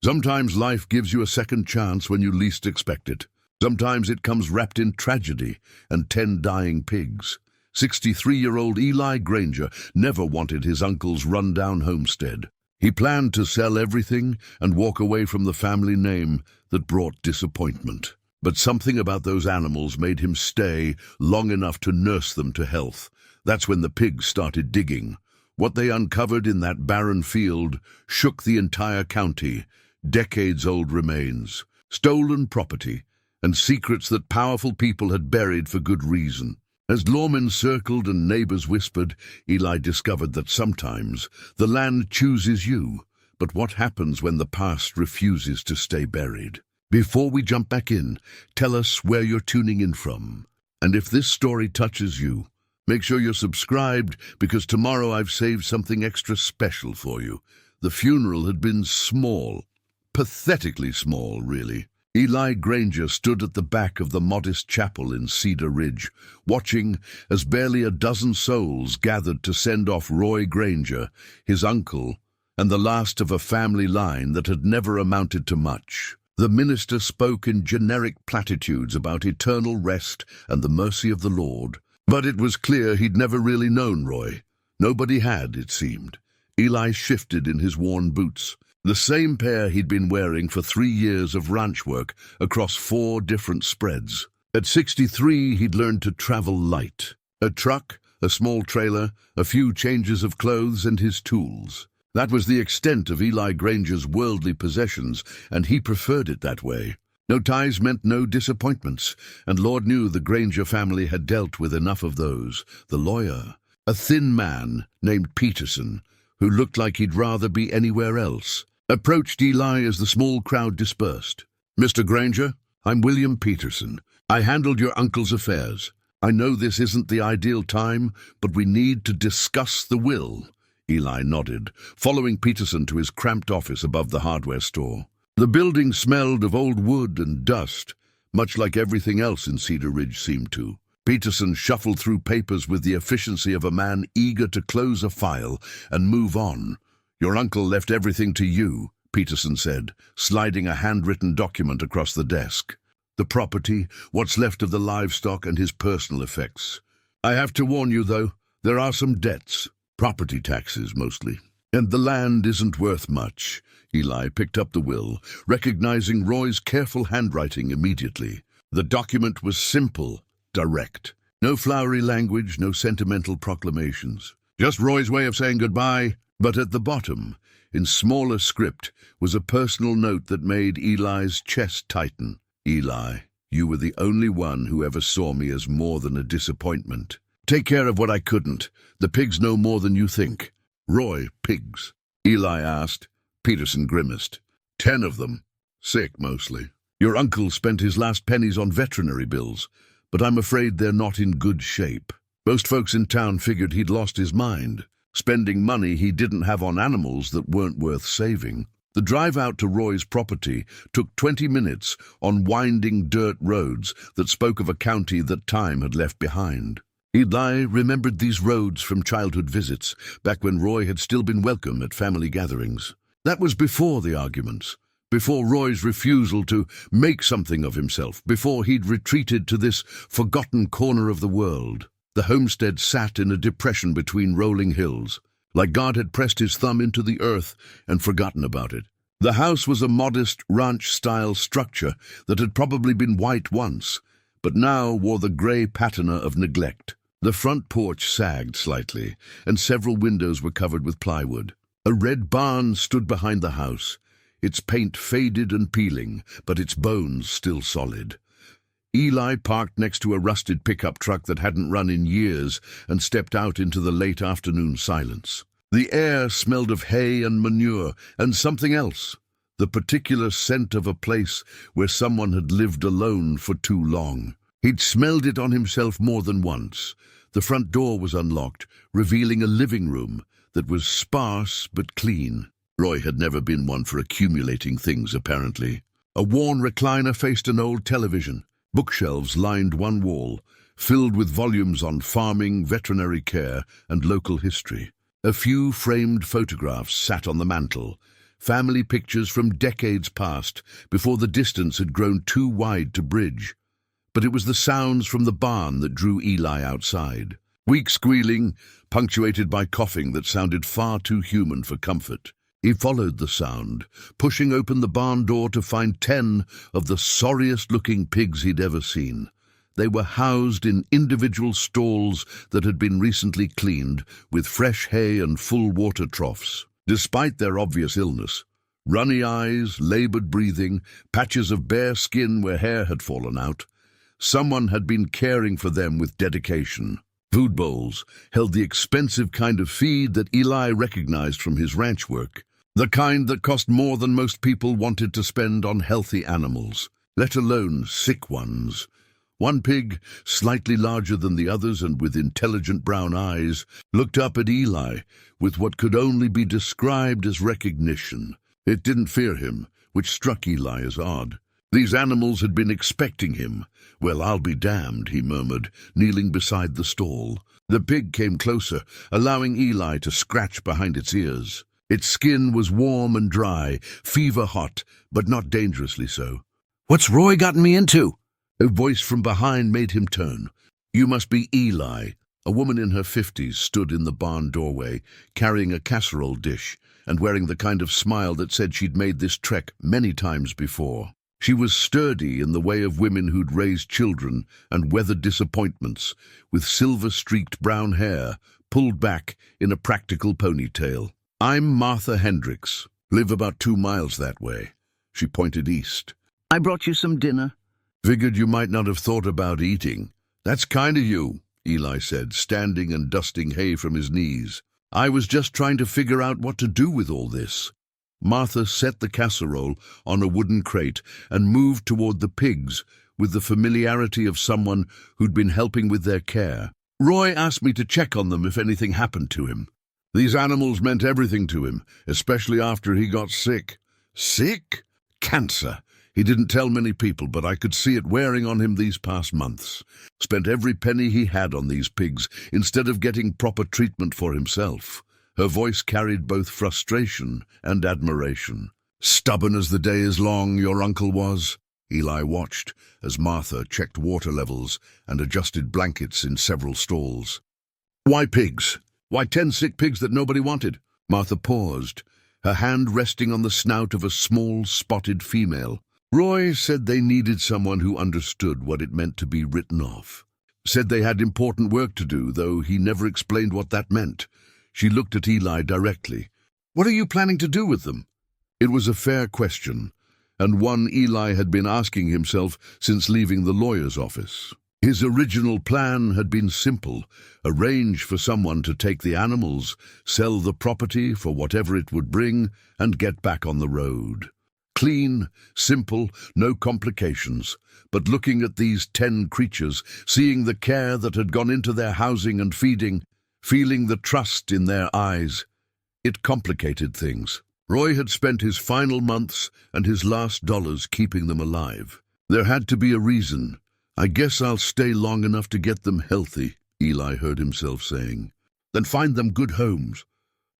Sometimes life gives you a second chance when you least expect it. Sometimes it comes wrapped in tragedy and 10 dying pigs. 63-year-old Eli Granger never wanted his uncle's run-down homestead. He planned to sell everything and walk away from the family name that brought disappointment. But something about those animals made him stay long enough to nurse them to health. That's when the pigs started digging. What they uncovered in that barren field shook the entire county. Decades-old remains, stolen property, and secrets that powerful people had buried for good reason. As lawmen circled and neighbors whispered, Eli discovered that sometimes the land chooses you. But what happens when the past refuses to stay buried? Before we jump back in, tell us where you're tuning in from. And if this story touches you, make sure you're subscribed, because tomorrow I've saved something extra special for you. The funeral had been small, pathetically small, really. Eli Granger stood at the back of the modest chapel in Cedar Ridge, watching as barely a dozen souls gathered to send off Roy Granger, his uncle, and the last of a family line that had never amounted to much. The minister spoke in generic platitudes about eternal rest and the mercy of the Lord. But it was clear he'd never really known Roy. Nobody had, it seemed. Eli shifted in his worn boots, the same pair he'd been wearing for 3 years of ranch work across 4 different spreads. At 63, he'd learned to travel light. A truck, a small trailer, a few changes of clothes, and his tools. That was the extent of Eli Granger's worldly possessions, and he preferred it that way. No ties meant no disappointments, and Lord knew the Granger family had dealt with enough of those. The lawyer, a thin man named Peterson, who looked like he'd rather be anywhere else, approached Eli as the small crowd dispersed. "Mr. Granger, I'm William Peterson. I handled your uncle's affairs. I know this isn't the ideal time, but we need to discuss the will." Eli nodded, following Peterson to his cramped office above the hardware store. The building smelled of old wood and dust, much like everything else in Cedar Ridge seemed to. Peterson shuffled through papers with the efficiency of a man eager to close a file and move on. "Your uncle left everything to you," Peterson said, sliding a handwritten document across the desk. "The property, what's left of the livestock, and his personal effects. I have to warn you, though, there are some debts. Property taxes, mostly. And the land isn't worth much." Eli picked up the will, recognizing Roy's careful handwriting immediately. The document was simple, direct. No flowery language, no sentimental proclamations. Just Roy's way of saying goodbye. But at the bottom, in smaller script, was a personal note that made Eli's chest tighten. "Eli, you were the only one who ever saw me as more than a disappointment. Take care of what I couldn't. The pigs know more than you think." "Roy, pigs?" Eli asked. Peterson grimaced. 10 of them. Sick, mostly. Your uncle spent his last pennies on veterinary bills, but I'm afraid they're not in good shape. Most folks in town figured he'd lost his mind, spending money he didn't have on animals that weren't worth saving. The drive out to Roy's property took 20 minutes on winding dirt roads that spoke of a county that time had left behind. Eli remembered these roads from childhood visits, back when Roy had still been welcome at family gatherings. That was before the arguments, before Roy's refusal to make something of himself, before he'd retreated to this forgotten corner of the world. The homestead sat in a depression between rolling hills, like God had pressed his thumb into the earth and forgotten about it. The house was a modest ranch-style structure that had probably been white once, but now wore the grey patina of neglect. The front porch sagged slightly, and several windows were covered with plywood. A red barn stood behind the house, its paint faded and peeling, but its bones still solid. Eli parked next to a rusted pickup truck that hadn't run in years and stepped out into the late afternoon silence. The air smelled of hay and manure and something else, the particular scent of a place where someone had lived alone for too long. He'd smelled it on himself more than once. The front door was unlocked, revealing a living room that was sparse but clean. Roy had never been one for accumulating things, apparently. A worn recliner faced an old television. Bookshelves lined one wall, filled with volumes on farming, veterinary care, and local history. A few framed photographs sat on the mantel, family pictures from decades past, before the distance had grown too wide to bridge. But it was the sounds from the barn that drew Eli outside. Weak squealing, punctuated by coughing that sounded far too human for comfort. He followed the sound, pushing open the barn door to find 10 of the sorriest-looking pigs he'd ever seen. They were housed in individual stalls that had been recently cleaned, with fresh hay and full water troughs. Despite their obvious illness, runny eyes, labored breathing, patches of bare skin where hair had fallen out, someone had been caring for them with dedication. Food bowls held the expensive kind of feed that Eli recognized from his ranch work, the kind that cost more than most people wanted to spend on healthy animals, let alone sick ones. One pig, slightly larger than the others and with intelligent brown eyes, looked up at Eli with what could only be described as recognition. It didn't fear him, which struck Eli as odd. These animals had been expecting him. "Well, I'll be damned," he murmured, kneeling beside the stall. The pig came closer, allowing Eli to scratch behind its ears. Its skin was warm and dry, fever-hot, but not dangerously so. "What's Roy gotten me into?" A voice from behind made him turn. "You must be Eli." A woman in her 50s stood in the barn doorway, carrying a casserole dish and wearing the kind of smile that said she'd made this trek many times before. She was sturdy in the way of women who'd raised children and weathered disappointments, with silver-streaked brown hair pulled back in a practical ponytail. "I'm Martha Hendricks. Live about 2 miles that way." She pointed east. "I brought you some dinner." "Figured you might not have thought about eating." "That's kind of you," Eli said, standing and dusting hay from his knees. "I was just trying to figure out what to do with all this." Martha set the casserole on a wooden crate and moved toward the pigs with the familiarity of someone who'd been helping with their care. "Roy asked me to check on them if anything happened to him. These animals meant everything to him, especially after he got sick." "Sick?" "Cancer. He didn't tell many people, but I could see it wearing on him these past months. Spent every penny he had on these pigs instead of getting proper treatment for himself." Her voice carried both frustration and admiration. "Stubborn as the day is long, your uncle was." Eli watched as Martha checked water levels and adjusted blankets in several stalls. "Why pigs? Why 10 sick pigs that nobody wanted?" Martha paused, her hand resting on the snout of a small, spotted female. "Roy said they needed someone who understood what it meant to be written off. Said they had important work to do, though he never explained what that meant." She looked at Eli directly. "What are you planning to do with them?" It was a fair question, and one Eli had been asking himself since leaving the lawyer's office. His original plan had been simple: arrange for someone to take the animals, sell the property for whatever it would bring, and get back on the road. Clean, simple, no complications. But looking at these 10 creatures, seeing the care that had gone into their housing and feeding, feeling the trust in their eyes, it complicated things. Roy had spent his final months and his last dollars keeping them alive. There had to be a reason. "I guess I'll stay long enough to get them healthy," Eli heard himself saying. "Then find them good homes."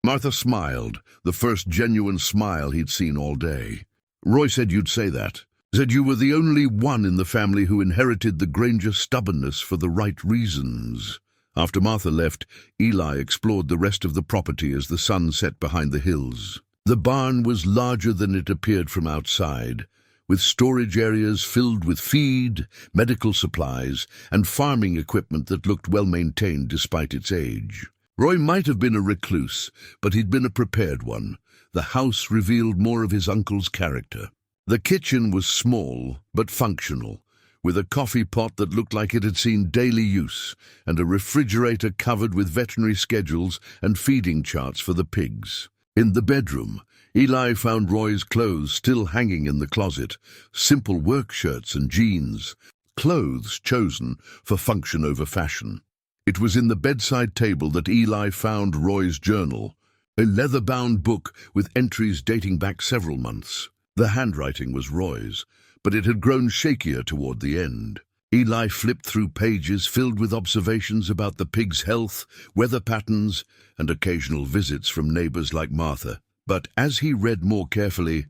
Martha smiled, the first genuine smile he'd seen all day. "Roy said you'd say that. Said you were the only one in the family who inherited the Granger stubbornness for the right reasons." After Martha left, Eli explored the rest of the property as the sun set behind the hills. The barn was larger than it appeared from outside, with storage areas filled with feed, medical supplies, and farming equipment that looked well-maintained despite its age. Roy might have been a recluse, but he'd been a prepared one. The house revealed more of his uncle's character. The kitchen was small, but functional, with a coffee pot that looked like it had seen daily use, and a refrigerator covered with veterinary schedules and feeding charts for the pigs. In the bedroom, Eli found Roy's clothes still hanging in the closet, simple work shirts and jeans, clothes chosen for function over fashion. It was in the bedside table that Eli found Roy's journal, a leather-bound book with entries dating back several months. The handwriting was Roy's, but it had grown shakier toward the end. Eli flipped through pages filled with observations about the pig's health, weather patterns, and occasional visits from neighbors like Martha. But as he read more carefully,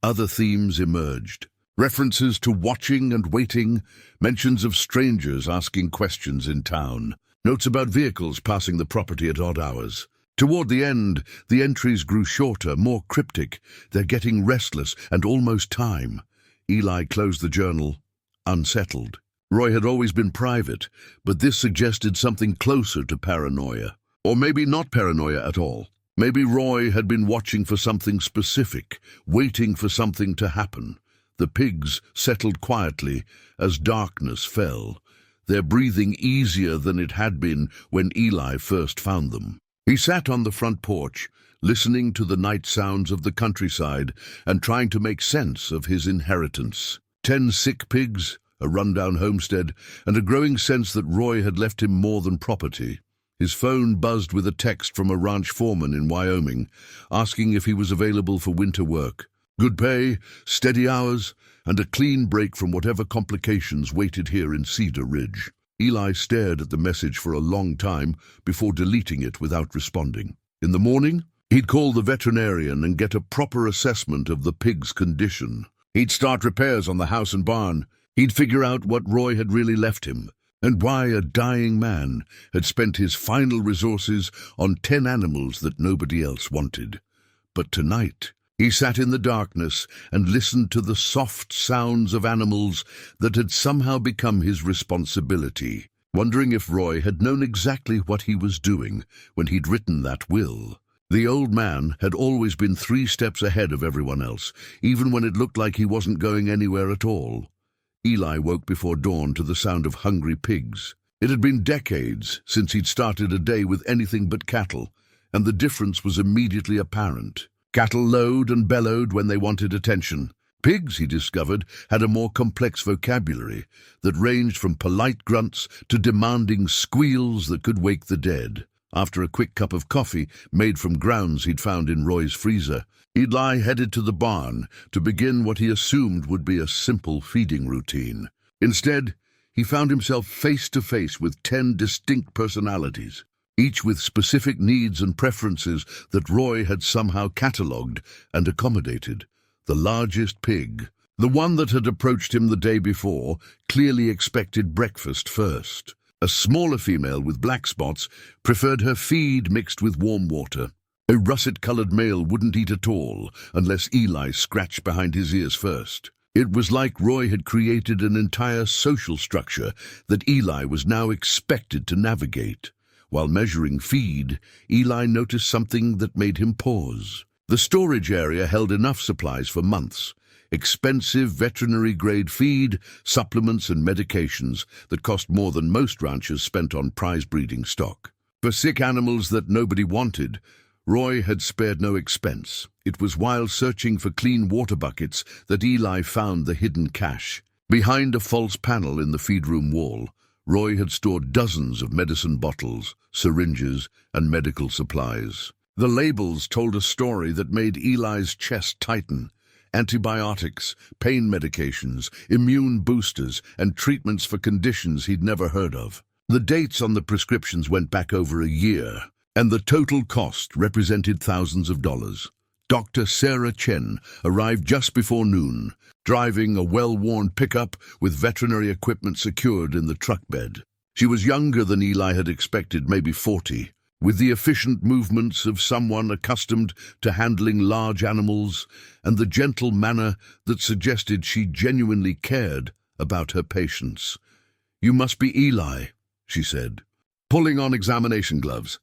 other themes emerged. References to watching and waiting, mentions of strangers asking questions in town, notes about vehicles passing the property at odd hours. Toward the end, the entries grew shorter, more cryptic. They're getting restless and almost time. Eli closed the journal, unsettled. Roy had always been private, but this suggested something closer to paranoia. Or maybe not paranoia at all. Maybe Roy had been watching for something specific, waiting for something to happen. The pigs settled quietly as darkness fell, their breathing easier than it had been when Eli first found them. He sat on the front porch, listening to the night sounds of the countryside and trying to make sense of his inheritance. 10 sick pigs, a rundown homestead, and a growing sense that Roy had left him more than property. His phone buzzed with a text from a ranch foreman in Wyoming, asking if he was available for winter work. Good pay, steady hours, and a clean break from whatever complications waited here in Cedar Ridge. Eli stared at the message for a long time before deleting it without responding. In the morning, he'd call the veterinarian and get a proper assessment of the pig's condition. He'd start repairs on the house and barn. He'd figure out what Roy had really left him, and why a dying man had spent his final resources on 10 animals that nobody else wanted. But tonight, he sat in the darkness and listened to the soft sounds of animals that had somehow become his responsibility, wondering if Roy had known exactly what he was doing when he'd written that will. The old man had always been 3 steps ahead of everyone else, even when it looked like he wasn't going anywhere at all. Eli woke before dawn to the sound of hungry pigs. It had been decades since he'd started a day with anything but cattle, and the difference was immediately apparent. Cattle lowed and bellowed when they wanted attention. Pigs, he discovered, had a more complex vocabulary that ranged from polite grunts to demanding squeals that could wake the dead. After a quick cup of coffee made from grounds he'd found in Roy's freezer, Eli headed to the barn to begin what he assumed would be a simple feeding routine. Instead, he found himself face to face with 10 distinct personalities, each with specific needs and preferences that Roy had somehow catalogued and accommodated. The largest pig, the one that had approached him the day before, clearly expected breakfast first. A smaller female with black spots preferred her feed mixed with warm water. A russet-colored male wouldn't eat at all unless Eli scratched behind his ears first. It was like Roy had created an entire social structure that Eli was now expected to navigate. While measuring feed, Eli noticed something that made him pause. The storage area held enough supplies for months. Expensive veterinary-grade feed, supplements and medications that cost more than most ranchers spent on prize-breeding stock. For sick animals that nobody wanted, Roy had spared no expense. It was while searching for clean water buckets that Eli found the hidden cache. Behind a false panel in the feed-room wall, Roy had stored dozens of medicine bottles, syringes, and medical supplies. The labels told a story that made Eli's chest tighten. Antibiotics, pain medications, immune boosters, and treatments for conditions he'd never heard of. The dates on the prescriptions went back over a year, and the total cost represented thousands of dollars. Dr. Sarah Chen arrived just before noon, driving a well-worn pickup with veterinary equipment secured in the truck bed. She was younger than Eli had expected, maybe 40, with the efficient movements of someone accustomed to handling large animals and the gentle manner that suggested she genuinely cared about her patients. "You must be Eli," she said, pulling on examination gloves.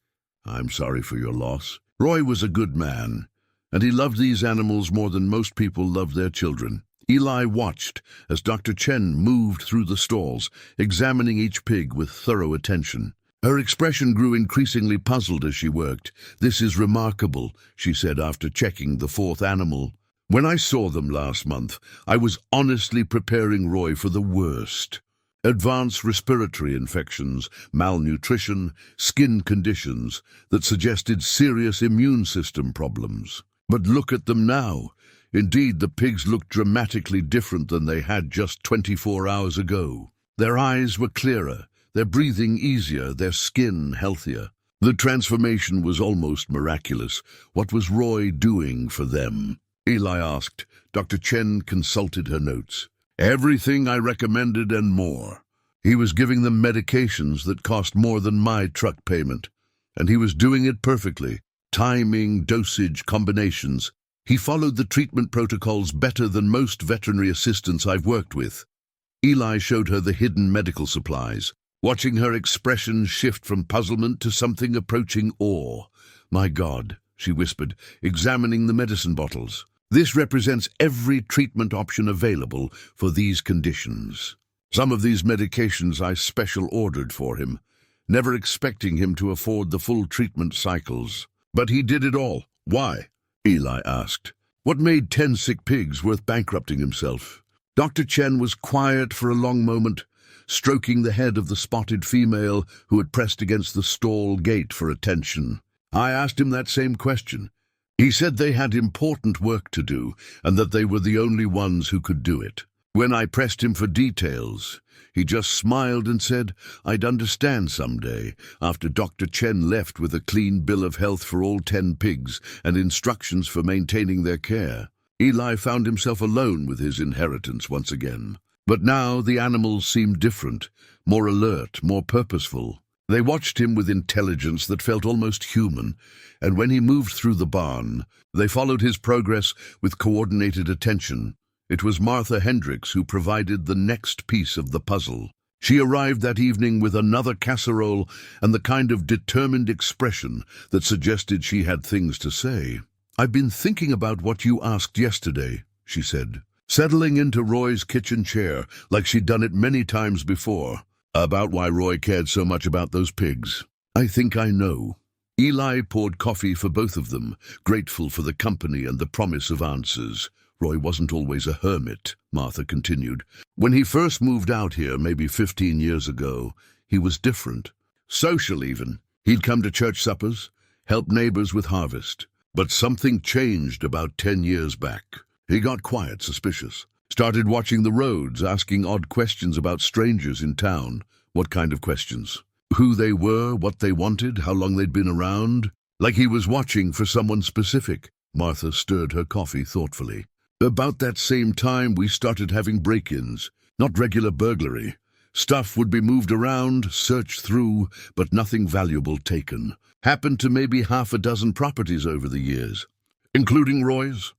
"I'm sorry for your loss." Roy was a good man, and he loved these animals more than most people love their children. Eli watched as Dr. Chen moved through the stalls, examining each pig with thorough attention. Her expression grew increasingly puzzled as she worked. "This is remarkable," she said after checking the 4th animal. "When I saw them last month, I was honestly preparing Roy for the worst. Advanced respiratory infections, malnutrition, skin conditions that suggested serious immune system problems. But look at them now. Indeed, the pigs looked dramatically different than they had just 24 hours ago. Their eyes were clearer, their breathing easier, their skin healthier. The transformation was almost miraculous. What was Roy doing for them? Eli asked. Dr. Chen consulted her notes. Everything I recommended and more. He was giving them medications that cost more than my truck payment. And he was doing it perfectly. Timing, dosage, combinations. He followed the treatment protocols better than most veterinary assistants I've worked with. Eli showed her the hidden medical supplies, watching her expression shift from puzzlement to something approaching awe. My God, she whispered, examining the medicine bottles. This represents every treatment option available for these conditions. Some of these medications I special ordered for him, never expecting him to afford the full treatment cycles. But he did it all. Why? Eli asked. What made 10 sick pigs worth bankrupting himself? Dr. Chen was quiet for a long moment, stroking the head of the spotted female who had pressed against the stall gate for attention. I asked him that same question. He said they had important work to do, and that they were the only ones who could do it. When I pressed him for details, he just smiled and said I'd understand someday, after Dr. Chen left with a clean bill of health for all 10 pigs and instructions for maintaining their care. Eli found himself alone with his inheritance once again. But now the animals seemed different, more alert, more purposeful. They watched him with intelligence that felt almost human, and when he moved through the barn, they followed his progress with coordinated attention. It was Martha Hendricks who provided the next piece of the puzzle. She arrived that evening with another casserole and the kind of determined expression that suggested she had things to say. I've been thinking about what you asked yesterday, she said, settling into Roy's kitchen chair like she'd done it many times before. About why Roy cared so much about those pigs. I think I know. Eli poured coffee for both of them, grateful for the company and the promise of answers. Roy wasn't always a hermit, Martha continued. When he first moved out here, maybe 15 years ago, he was different. Social even. He'd come to church suppers, help neighbors with harvest. But something changed about 10 years back. He got quiet, suspicious. Started watching the roads, asking odd questions about strangers in town. What kind of questions? Who they were, what they wanted, how long they'd been around. Like he was watching for someone specific. Martha stirred her coffee thoughtfully. About that same time, we started having break-ins. Not regular burglary. Stuff would be moved around, searched through, but nothing valuable taken. Happened to maybe half a dozen properties over the years. Including Roy's?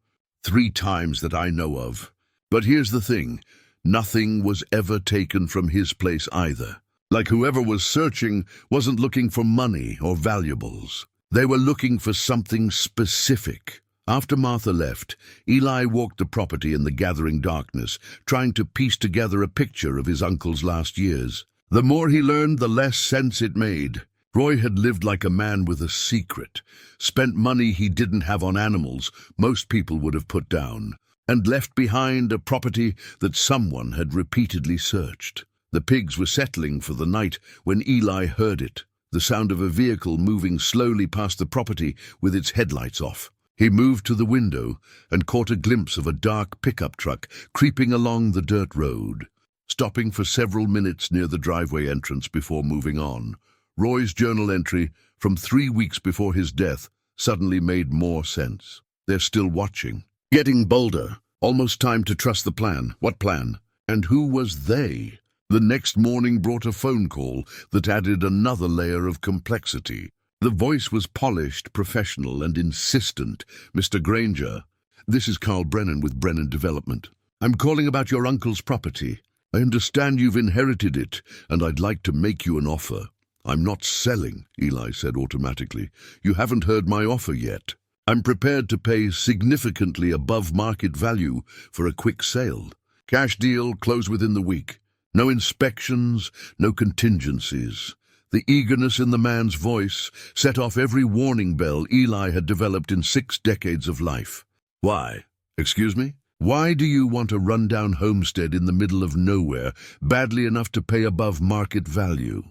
3 times that I know of. But here's the thing, nothing was ever taken from his place either. Like whoever was searching wasn't looking for money or valuables. They were looking for something specific. After Martha left, Eli walked the property in the gathering darkness, trying to piece together a picture of his uncle's last years. The more he learned, the less sense it made. Roy had lived like a man with a secret, spent money he didn't have on animals most people would have put down, and left behind a property that someone had repeatedly searched. The pigs were settling for the night when Eli heard it, the sound of a vehicle moving slowly past the property with its headlights off. He moved to the window and caught a glimpse of a dark pickup truck creeping along the dirt road, stopping for several minutes near the driveway entrance before moving on. Roy's journal entry from 3 weeks before his death suddenly made more sense. They're still watching. Getting bolder. Almost time to trust the plan. What plan? And who was they? The next morning brought a phone call that added another layer of complexity. The voice was polished, professional, and insistent. Mr. Granger, this is Carl Brennan with Brennan Development. I'm calling about your uncle's property. I understand you've inherited it, and I'd like to make you an offer. I'm not selling, Eli said automatically. You haven't heard my offer yet. I'm prepared to pay significantly above market value for a quick sale. Cash deal, close within the week. No inspections, no contingencies. The eagerness in the man's voice set off every warning bell Eli had developed in 6 decades of life. Why? Excuse me? Why do you want a rundown homestead in the middle of nowhere, badly enough to pay above market value?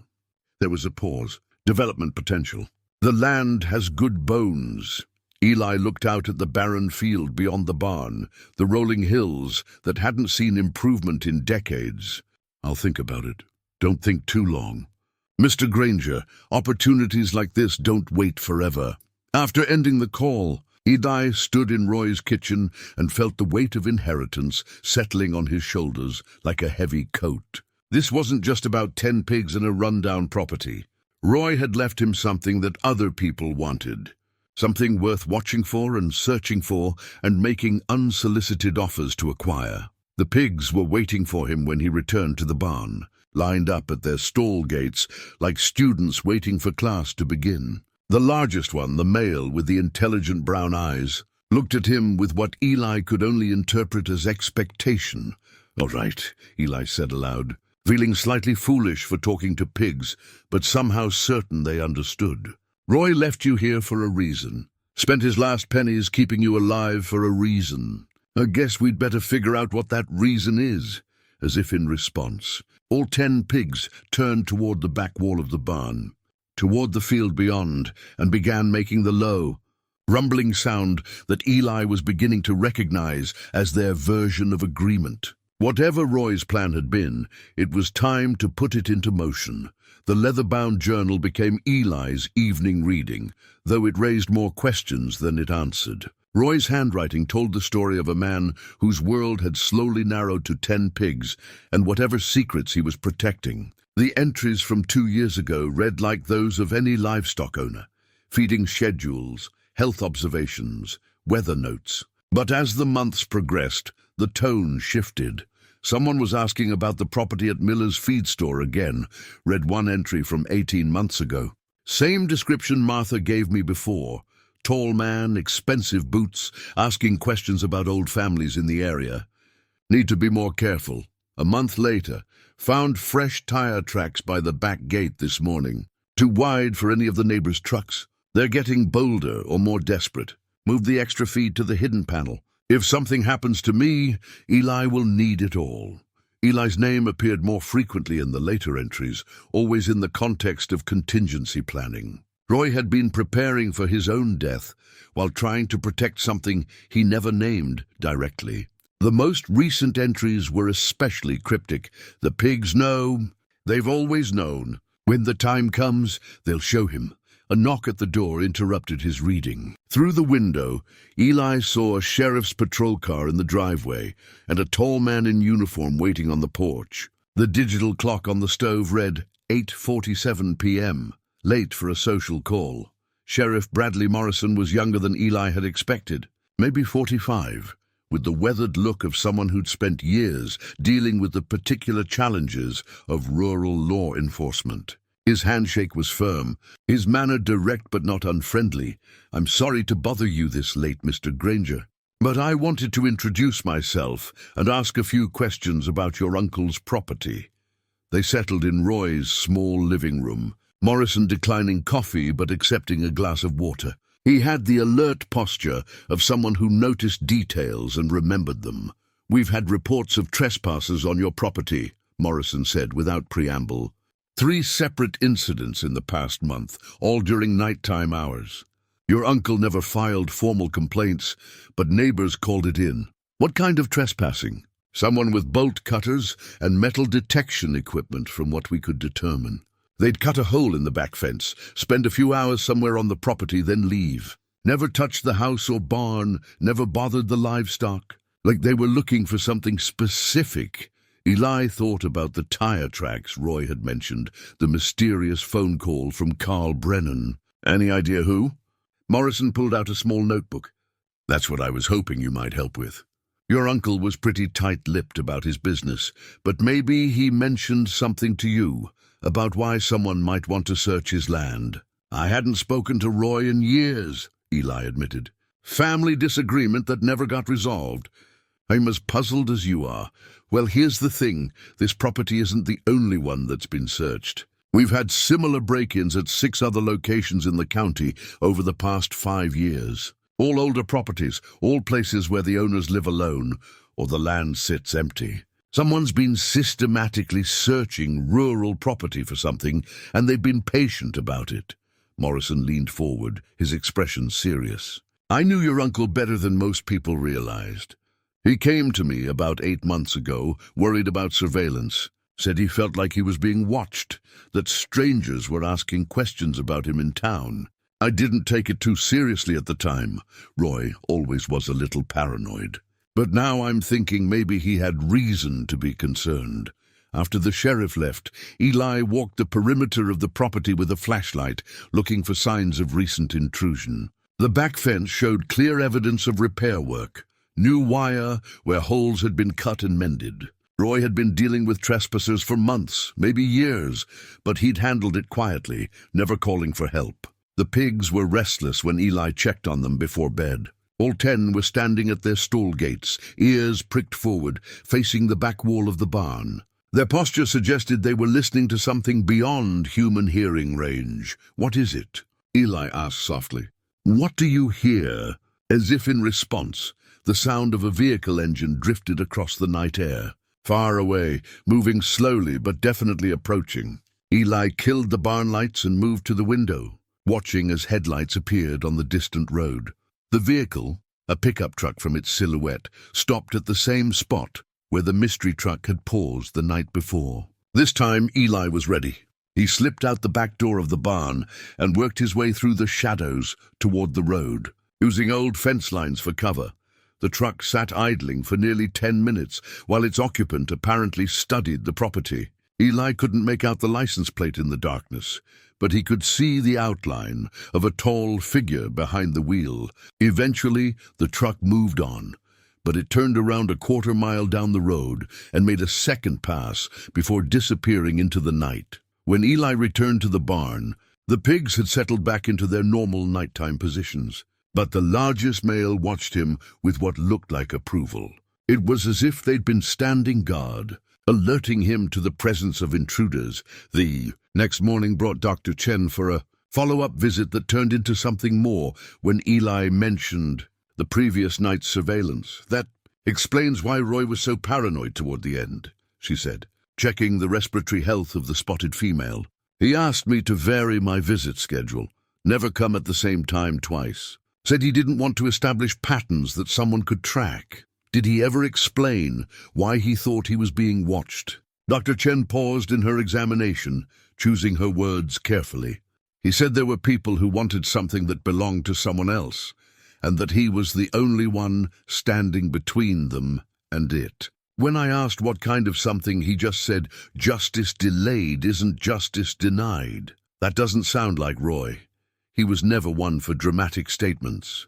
There was a pause. Development potential. The land has good bones. Eli looked out at the barren field beyond the barn, the rolling hills that hadn't seen improvement in decades. I'll think about it. Don't think too long. Mr. Granger, opportunities like this don't wait forever. After ending the call, Eli stood in Roy's kitchen and felt the weight of inheritance settling on his shoulders like a heavy coat. This wasn't just about 10 pigs and a rundown property. Roy had left him something that other people wanted. Something worth watching for and searching for and making unsolicited offers to acquire. The pigs were waiting for him when he returned to the barn, lined up at their stall gates like students waiting for class to begin. The largest one, the male with the intelligent brown eyes, looked at him with what Eli could only interpret as expectation. "All right," Eli said aloud, feeling slightly foolish for talking to pigs, but somehow certain they understood. "Roy left you here for a reason. Spent his last pennies keeping you alive for a reason. I guess we'd better figure out what that reason is." As if in response, all 10 pigs turned toward the back wall of the barn, toward the field beyond, and began making the low, rumbling sound that Eli was beginning to recognize as their version of agreement. Whatever Roy's plan had been, it was time to put it into motion. The leather-bound journal became Eli's evening reading, though it raised more questions than it answered. Roy's handwriting told the story of a man whose world had slowly narrowed to 10 pigs and whatever secrets he was protecting. The entries from 2 years ago read like those of any livestock owner: feeding schedules, health observations, weather notes. But as the months progressed, the tone shifted. Someone was asking about the property at Miller's feed store again, read one entry from 18 months ago. Same description Martha gave me before. Tall man, expensive boots, asking questions about old families in the area. Need to be more careful. A month later, found fresh tire tracks by the back gate this morning. Too wide for any of the neighbors' trucks. They're getting bolder or more desperate. Move the extra feed to the hidden panel. If something happens to me, Eli will need it all. Eli's name appeared more frequently in the later entries, always in the context of contingency planning. Roy had been preparing for his own death while trying to protect something he never named directly. The most recent entries were especially cryptic. The pigs know. They've always known. When the time comes, they'll show him. A knock at the door interrupted his reading. Through the window, Eli saw a sheriff's patrol car in the driveway and a tall man in uniform waiting on the porch. The digital clock on the stove read 8:47 p.m., late for a social call. Sheriff Bradley Morrison was younger than Eli had expected, maybe 45, with the weathered look of someone who'd spent years dealing with the particular challenges of rural law enforcement. His handshake was firm, his manner direct but not unfriendly. "I'm sorry to bother you this late, Mr. Granger, but I wanted to introduce myself and ask a few questions about your uncle's property." They settled in Roy's small living room, Morrison declining coffee but accepting a glass of water. He had the alert posture of someone who noticed details and remembered them. "We've had reports of trespassers on your property," Morrison said without preamble. 3 separate incidents in the past month, all during nighttime hours. Your uncle never filed formal complaints, but neighbors called it in. "What kind of trespassing?" "Someone with bolt cutters and metal detection equipment, from what we could determine. They'd cut a hole in the back fence, spend a few hours somewhere on the property, then leave. Never touched the house or barn, never bothered the livestock. Like they were looking for something specific." Eli thought about the tire tracks Roy had mentioned, the mysterious phone call from Carl Brennan. "Any idea who?" Morrison pulled out a small notebook. "That's what I was hoping you might help with. Your uncle was pretty tight-lipped about his business, but maybe he mentioned something to you about why someone might want to search his land." "I hadn't spoken to Roy in years," Eli admitted. "Family disagreement that never got resolved. I'm as puzzled as you are. Well, here's the thing. This property isn't the only one that's been searched. We've had similar break-ins at 6 other locations in the county over the past 5 years. All older properties, all places where the owners live alone or the land sits empty. Someone's been systematically searching rural property for something, and they've been patient about it." Morrison leaned forward, his expression serious. "I knew your uncle better than most people realized. He came to me about 8 months ago, worried about surveillance. Said he felt like he was being watched, that strangers were asking questions about him in town. I didn't take it too seriously at the time. Roy always was a little paranoid. But now I'm thinking maybe he had reason to be concerned. After the sheriff left, Eli walked the perimeter of the property with a flashlight, looking for signs of recent intrusion. The back fence showed clear evidence of repair work. New wire where holes had been cut and mended. Roy had been dealing with trespassers for months, maybe years, but he'd handled it quietly, never calling for help. The pigs were restless when Eli checked on them before bed. All 10 were standing at their stall gates, ears pricked forward, facing the back wall of the barn. Their posture suggested they were listening to something beyond human hearing range. "What is it?" Eli asked softly. "What do you hear?" As if in response, the sound of a vehicle engine drifted across the night air. Far away, moving slowly but definitely approaching. Eli killed the barn lights and moved to the window, watching as headlights appeared on the distant road. The vehicle, a pickup truck from its silhouette, stopped at the same spot where the mystery truck had paused the night before. This time, Eli was ready. He slipped out the back door of the barn and worked his way through the shadows toward the road, using old fence lines for cover. The truck sat idling for nearly 10 minutes while its occupant apparently studied the property. Eli couldn't make out the license plate in the darkness, but he could see the outline of a tall figure behind the wheel. Eventually, the truck moved on, but it turned around a quarter-mile down the road and made a second pass before disappearing into the night. When Eli returned to the barn, the pigs had settled back into their normal nighttime positions. But the largest male watched him with what looked like approval. It was as if they'd been standing guard, alerting him to the presence of intruders. The next morning brought Dr. Chen for a follow-up visit that turned into something more when Eli mentioned the previous night's surveillance. "That explains why Roy was so paranoid toward the end," she said, checking the respiratory health of the spotted female. "He asked me to vary my visit schedule, never come at the same time twice. Said he didn't want to establish patterns that someone could track. Did he ever explain why he thought he was being watched?" Dr. Chen paused in her examination, choosing her words carefully. "He said there were people who wanted something that belonged to someone else, and that he was the only one standing between them and it. When I asked what kind of something, he just said, 'Justice delayed isn't justice denied.' That doesn't sound like Roy. He was never one for dramatic statements."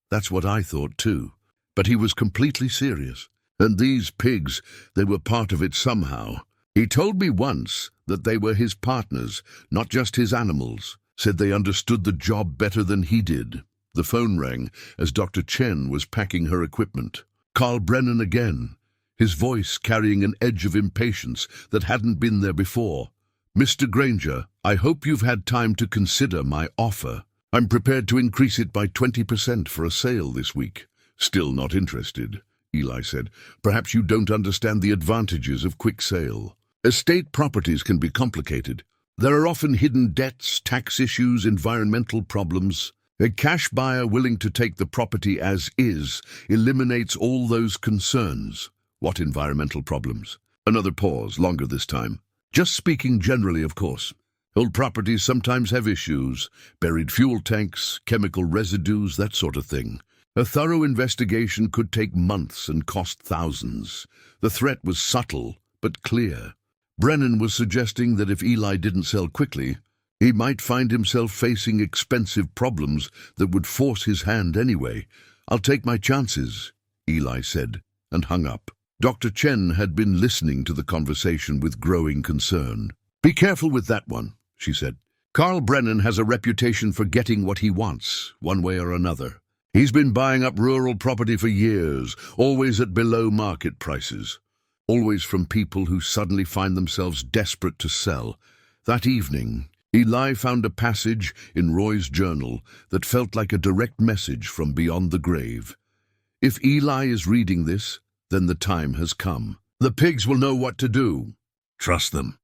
That's what I thought too. But he was completely serious. And these pigs, they were part of it somehow. He told me once that they were his partners, not just his animals. Said they understood the job better than he did. The phone rang as Dr. Chen was packing her equipment. Carl Brennan again, his voice carrying an edge of impatience that hadn't been there before. "Mr. Granger, I hope you've had time to consider my offer. I'm prepared to increase it by 20% for a sale this week." "Still not interested," Eli said. "Perhaps you don't understand the advantages of quick sale. Estate properties can be complicated. There are often hidden debts, tax issues, environmental problems. A cash buyer willing to take the property as is eliminates all those concerns." "What environmental problems?" Another pause, longer this time. "Just speaking generally, of course. Old properties sometimes have issues, buried fuel tanks, chemical residues, that sort of thing. A thorough investigation could take months and cost thousands." The threat was subtle, but clear. Brennan was suggesting that if Eli didn't sell quickly, he might find himself facing expensive problems that would force his hand anyway. "I'll take my chances," Eli said, and hung up. Dr. Chen had been listening to the conversation with growing concern. "Be careful with that one," she said. "Carl Brennan has a reputation for getting what he wants, one way or another. He's been buying up rural property for years, always at below market prices. Always from people who suddenly find themselves desperate to sell. That evening, Eli found a passage in Roy's journal that felt like a direct message from beyond the grave. If Eli is reading this, then the time has come. The pigs will know what to do. Trust them.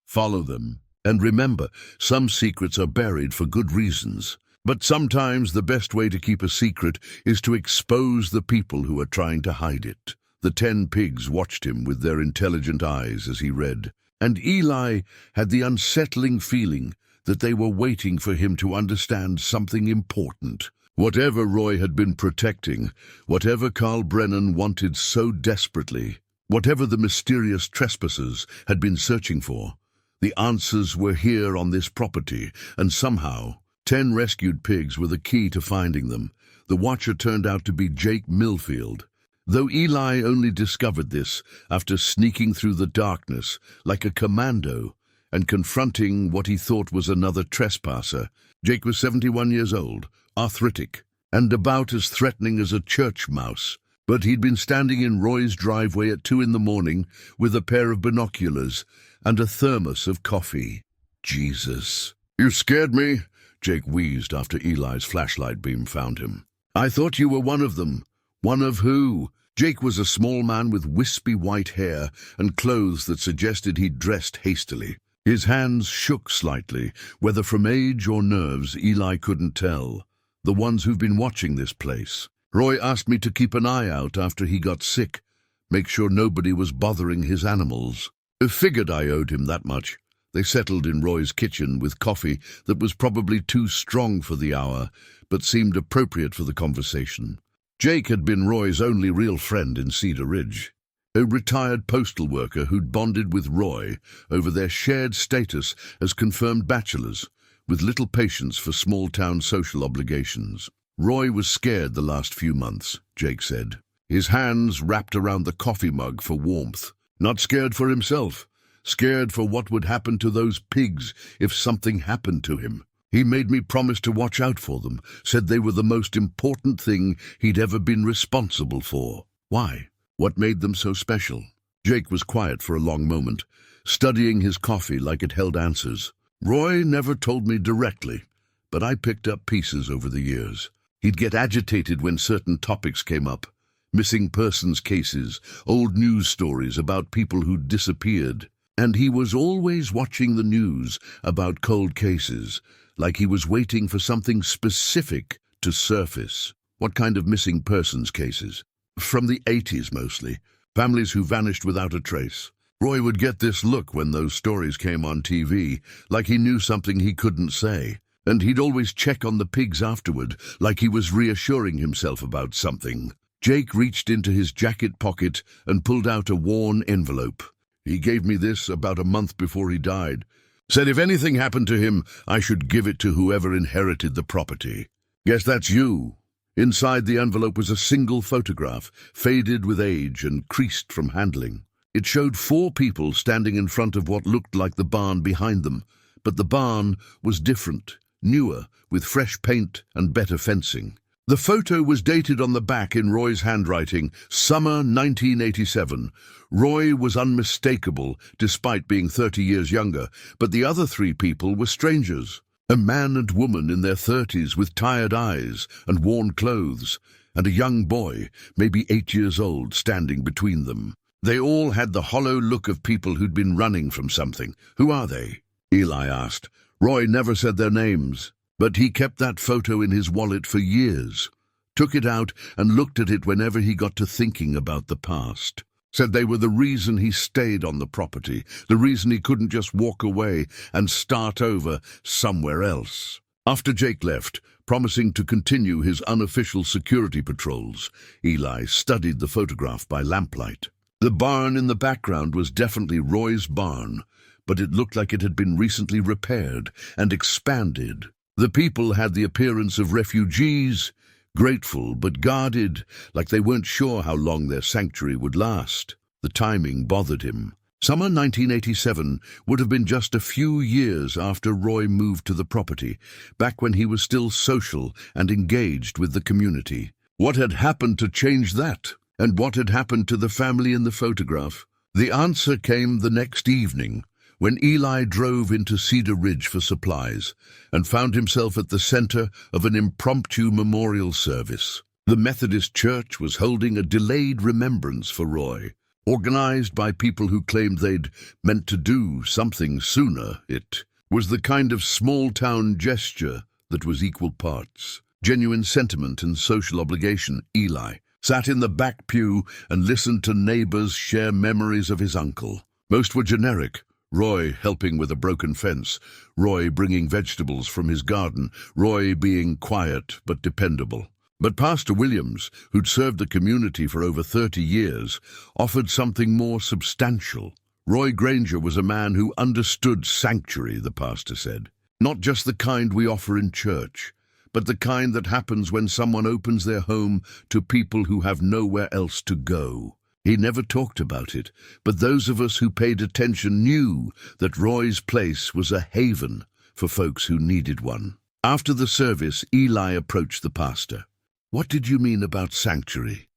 Follow them. And remember, some secrets are buried for good reasons. But sometimes the best way to keep a secret is to expose the people who are trying to hide it." The 10 pigs watched him with their intelligent eyes as he read. And Eli had the unsettling feeling that they were waiting for him to understand something important. Whatever Roy had been protecting, whatever Carl Brennan wanted so desperately, whatever the mysterious trespassers had been searching for, the answers were here on this property, and somehow 10 rescued pigs were the key to finding them. The watcher turned out to be Jake Millfield, though Eli only discovered this after sneaking through the darkness like a commando and confronting what he thought was another trespasser. Jake was 71 years old, arthritic, and about as threatening as a church mouse. But he'd been standing in Roy's driveway at 2 in the morning with a pair of binoculars and a thermos of coffee. Jesus. You scared me, Jake wheezed after Eli's flashlight beam found him. I thought you were one of them. One of who? Jake was a small man with wispy white hair and clothes that suggested he'd dressed hastily. His hands shook slightly, whether from age or nerves Eli couldn't tell. The ones who've been watching this place. Roy asked me to keep an eye out after he got sick, make sure nobody was bothering his animals. I figured I owed him that much. They settled in Roy's kitchen with coffee that was probably too strong for the hour, but seemed appropriate for the conversation. Jake had been Roy's only real friend in Cedar Ridge, a retired postal worker who'd bonded with Roy over their shared status as confirmed bachelors, with little patience for small-town social obligations. Roy was scared the last few months, Jake said, his hands wrapped around the coffee mug for warmth. Not scared for himself, scared for what would happen to those pigs if something happened to him. He made me promise to watch out for them, said they were the most important thing he'd ever been responsible for. Why? What made them so special? Jake was quiet for a long moment, studying his coffee like it held answers. Roy never told me directly, but I picked up pieces over the years. He'd get agitated when certain topics came up. Missing persons cases, old news stories about people who'd disappeared. And he was always watching the news about cold cases, like he was waiting for something specific to surface. What kind of missing persons cases? From the 80s mostly. Families who vanished without a trace. Roy would get this look when those stories came on TV, like he knew something he couldn't say. And he'd always check on the pigs afterward, like he was reassuring himself about something. Jake reached into his jacket pocket and pulled out a worn envelope. He gave me this about a month before he died. Said if anything happened to him, I should give it to whoever inherited the property. Guess that's you. Inside the envelope was a single photograph, faded with age and creased from handling. It showed 4 people standing in front of what looked like the barn behind them, but the barn was different, newer, with fresh paint and better fencing. The photo was dated on the back in Roy's handwriting, summer 1987. Roy was unmistakable, despite being 30 years younger, but the other 3 people were strangers. A man and woman in their 30s with tired eyes and worn clothes, and a young boy, maybe 8 years old, standing between them. They all had the hollow look of people who'd been running from something. Who are they? Eli asked. Roy never said their names. But he kept that photo in his wallet for years, took it out and looked at it whenever he got to thinking about the past. Said they were the reason he stayed on the property, the reason he couldn't just walk away and start over somewhere else. After Jake left, promising to continue his unofficial security patrols, Eli studied the photograph by lamplight. The barn in the background was definitely Roy's barn, but it looked like it had been recently repaired and expanded. The people had the appearance of refugees, grateful but guarded, like they weren't sure how long their sanctuary would last. The timing bothered him. Summer 1987 would have been just a few years after Roy moved to the property, back when he was still social and engaged with the community. What had happened to change that? And what had happened to the family in the photograph? The answer came the next evening, when Eli drove into Cedar Ridge for supplies and found himself at the center of an impromptu memorial service. The Methodist Church was holding a delayed remembrance for Roy, organized by people who claimed they'd meant to do something sooner. It was the kind of small-town gesture that was equal parts genuine sentiment and social obligation. Eli sat in the back pew and listened to neighbors share memories of his uncle. Most were generic: Roy helping with a broken fence, Roy bringing vegetables from his garden, Roy being quiet but dependable. But Pastor Williams, who'd served the community for over 30 years, offered something more substantial. Roy Granger was a man who understood sanctuary, the pastor said. Not just the kind we offer in church, but the kind that happens when someone opens their home to people who have nowhere else to go. He never talked about it, but those of us who paid attention knew that Roy's place was a haven for folks who needed one. After the service, Eli approached the pastor. "What did you mean about sanctuary?"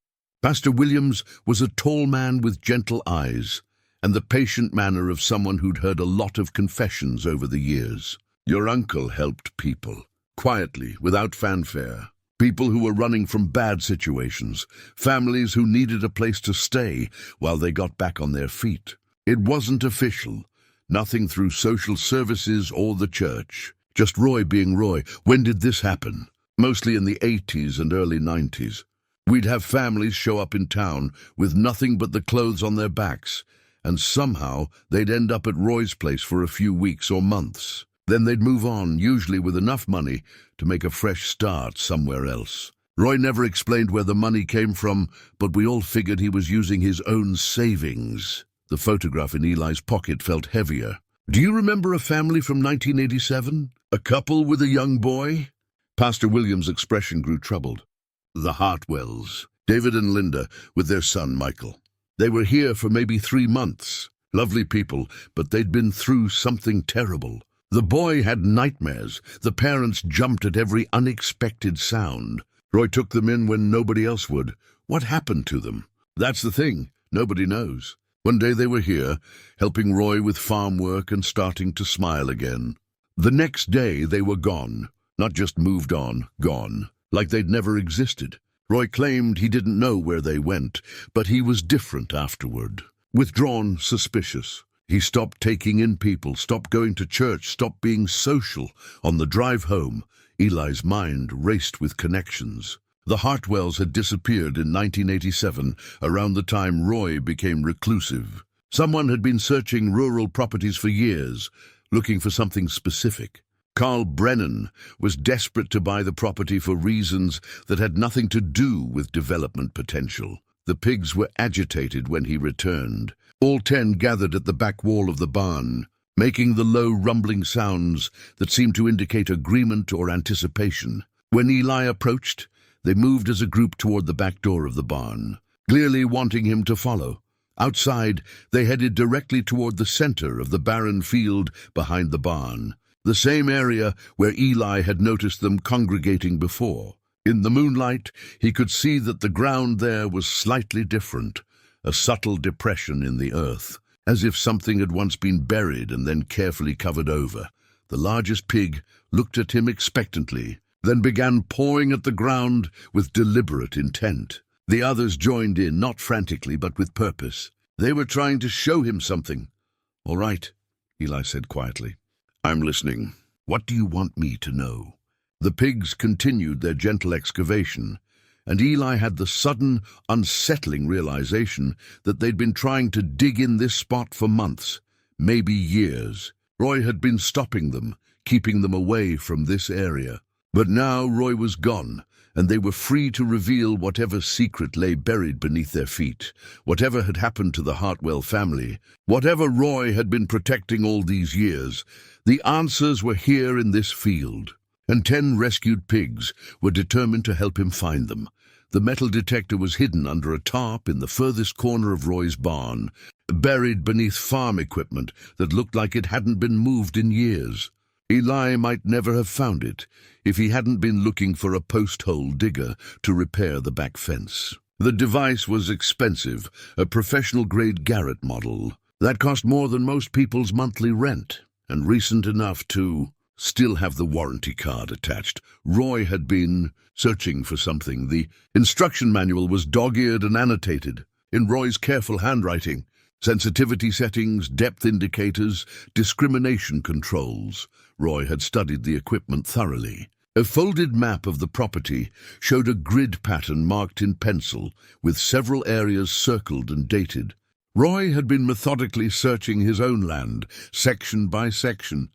Pastor Williams was a tall man with gentle eyes and the patient manner of someone who'd heard a lot of confessions over the years. "Your uncle helped people, quietly, without fanfare. People who were running from bad situations, families who needed a place to stay while they got back on their feet. It wasn't official, nothing through social services or the church. Just Roy being Roy." "When did this happen?" "Mostly in the 80s and early 90s. We'd have families show up in town with nothing but the clothes on their backs, and somehow they'd end up at Roy's place for a few weeks or months. Then they'd move on, usually with enough money to make a fresh start somewhere else. Roy never explained where the money came from, but we all figured he was using his own savings." The photograph in Eli's pocket felt heavier. "Do you remember a family from 1987? A couple with a young boy?" Pastor Williams' expression grew troubled. "The Hartwells, David and Linda, with their son Michael. They were here for maybe 3 months. Lovely people, but they'd been through something terrible. The boy had nightmares. The parents jumped at every unexpected sound. Roy took them in when nobody else would. What happened to them? That's the thing. Nobody knows. One day they were here, helping Roy with farm work and starting to smile again. The next day they were gone. Not just moved on, gone. Like they'd never existed. Roy claimed he didn't know where they went, but he was different afterward. Withdrawn, suspicious. He stopped taking in people, stopped going to church, stopped being social. On the drive home, Eli's mind raced with connections. The Hartwells had disappeared in 1987, around the time Roy became reclusive. Someone had been searching rural properties for years, looking for something specific. Carl Brennan was desperate to buy the property for reasons that had nothing to do with development potential. The pigs were agitated when he returned. All 10 gathered at the back wall of the barn, making the low rumbling sounds that seemed to indicate agreement or anticipation. When Eli approached, they moved as a group toward the back door of the barn, clearly wanting him to follow. Outside, they headed directly toward the center of the barren field behind the barn, the same area where Eli had noticed them congregating before. In the moonlight, he could see that the ground there was slightly different, a subtle depression in the earth, as if something had once been buried and then carefully covered over. The largest pig looked at him expectantly, then began pawing at the ground with deliberate intent. The others joined in, not frantically, but with purpose. They were trying to show him something. "All right," Eli said quietly. "I'm listening. What do you want me to know?" The pigs continued their gentle excavation, and Eli had the sudden, unsettling realization that they'd been trying to dig in this spot for months, maybe years. Roy had been stopping them, keeping them away from this area. But now Roy was gone, and they were free to reveal whatever secret lay buried beneath their feet, whatever had happened to the Hartwell family, whatever Roy had been protecting all these years. The answers were here in this field, and 10 rescued pigs were determined to help him find them. The metal detector was hidden under a tarp in the furthest corner of Roy's barn, buried beneath farm equipment that looked like it hadn't been moved in years. Eli might never have found it if he hadn't been looking for a post-hole digger to repair the back fence. The device was expensive, a professional-grade Garrett model that cost more than most people's monthly rent, and recent enough to still have the warranty card attached. Roy had been searching for something. The instruction manual was dog-eared and annotated in Roy's careful handwriting. Sensitivity settings, depth indicators, discrimination controls. Roy had studied the equipment thoroughly. A folded map of the property showed a grid pattern marked in pencil, with several areas circled and dated. Roy had been methodically searching his own land, section by section.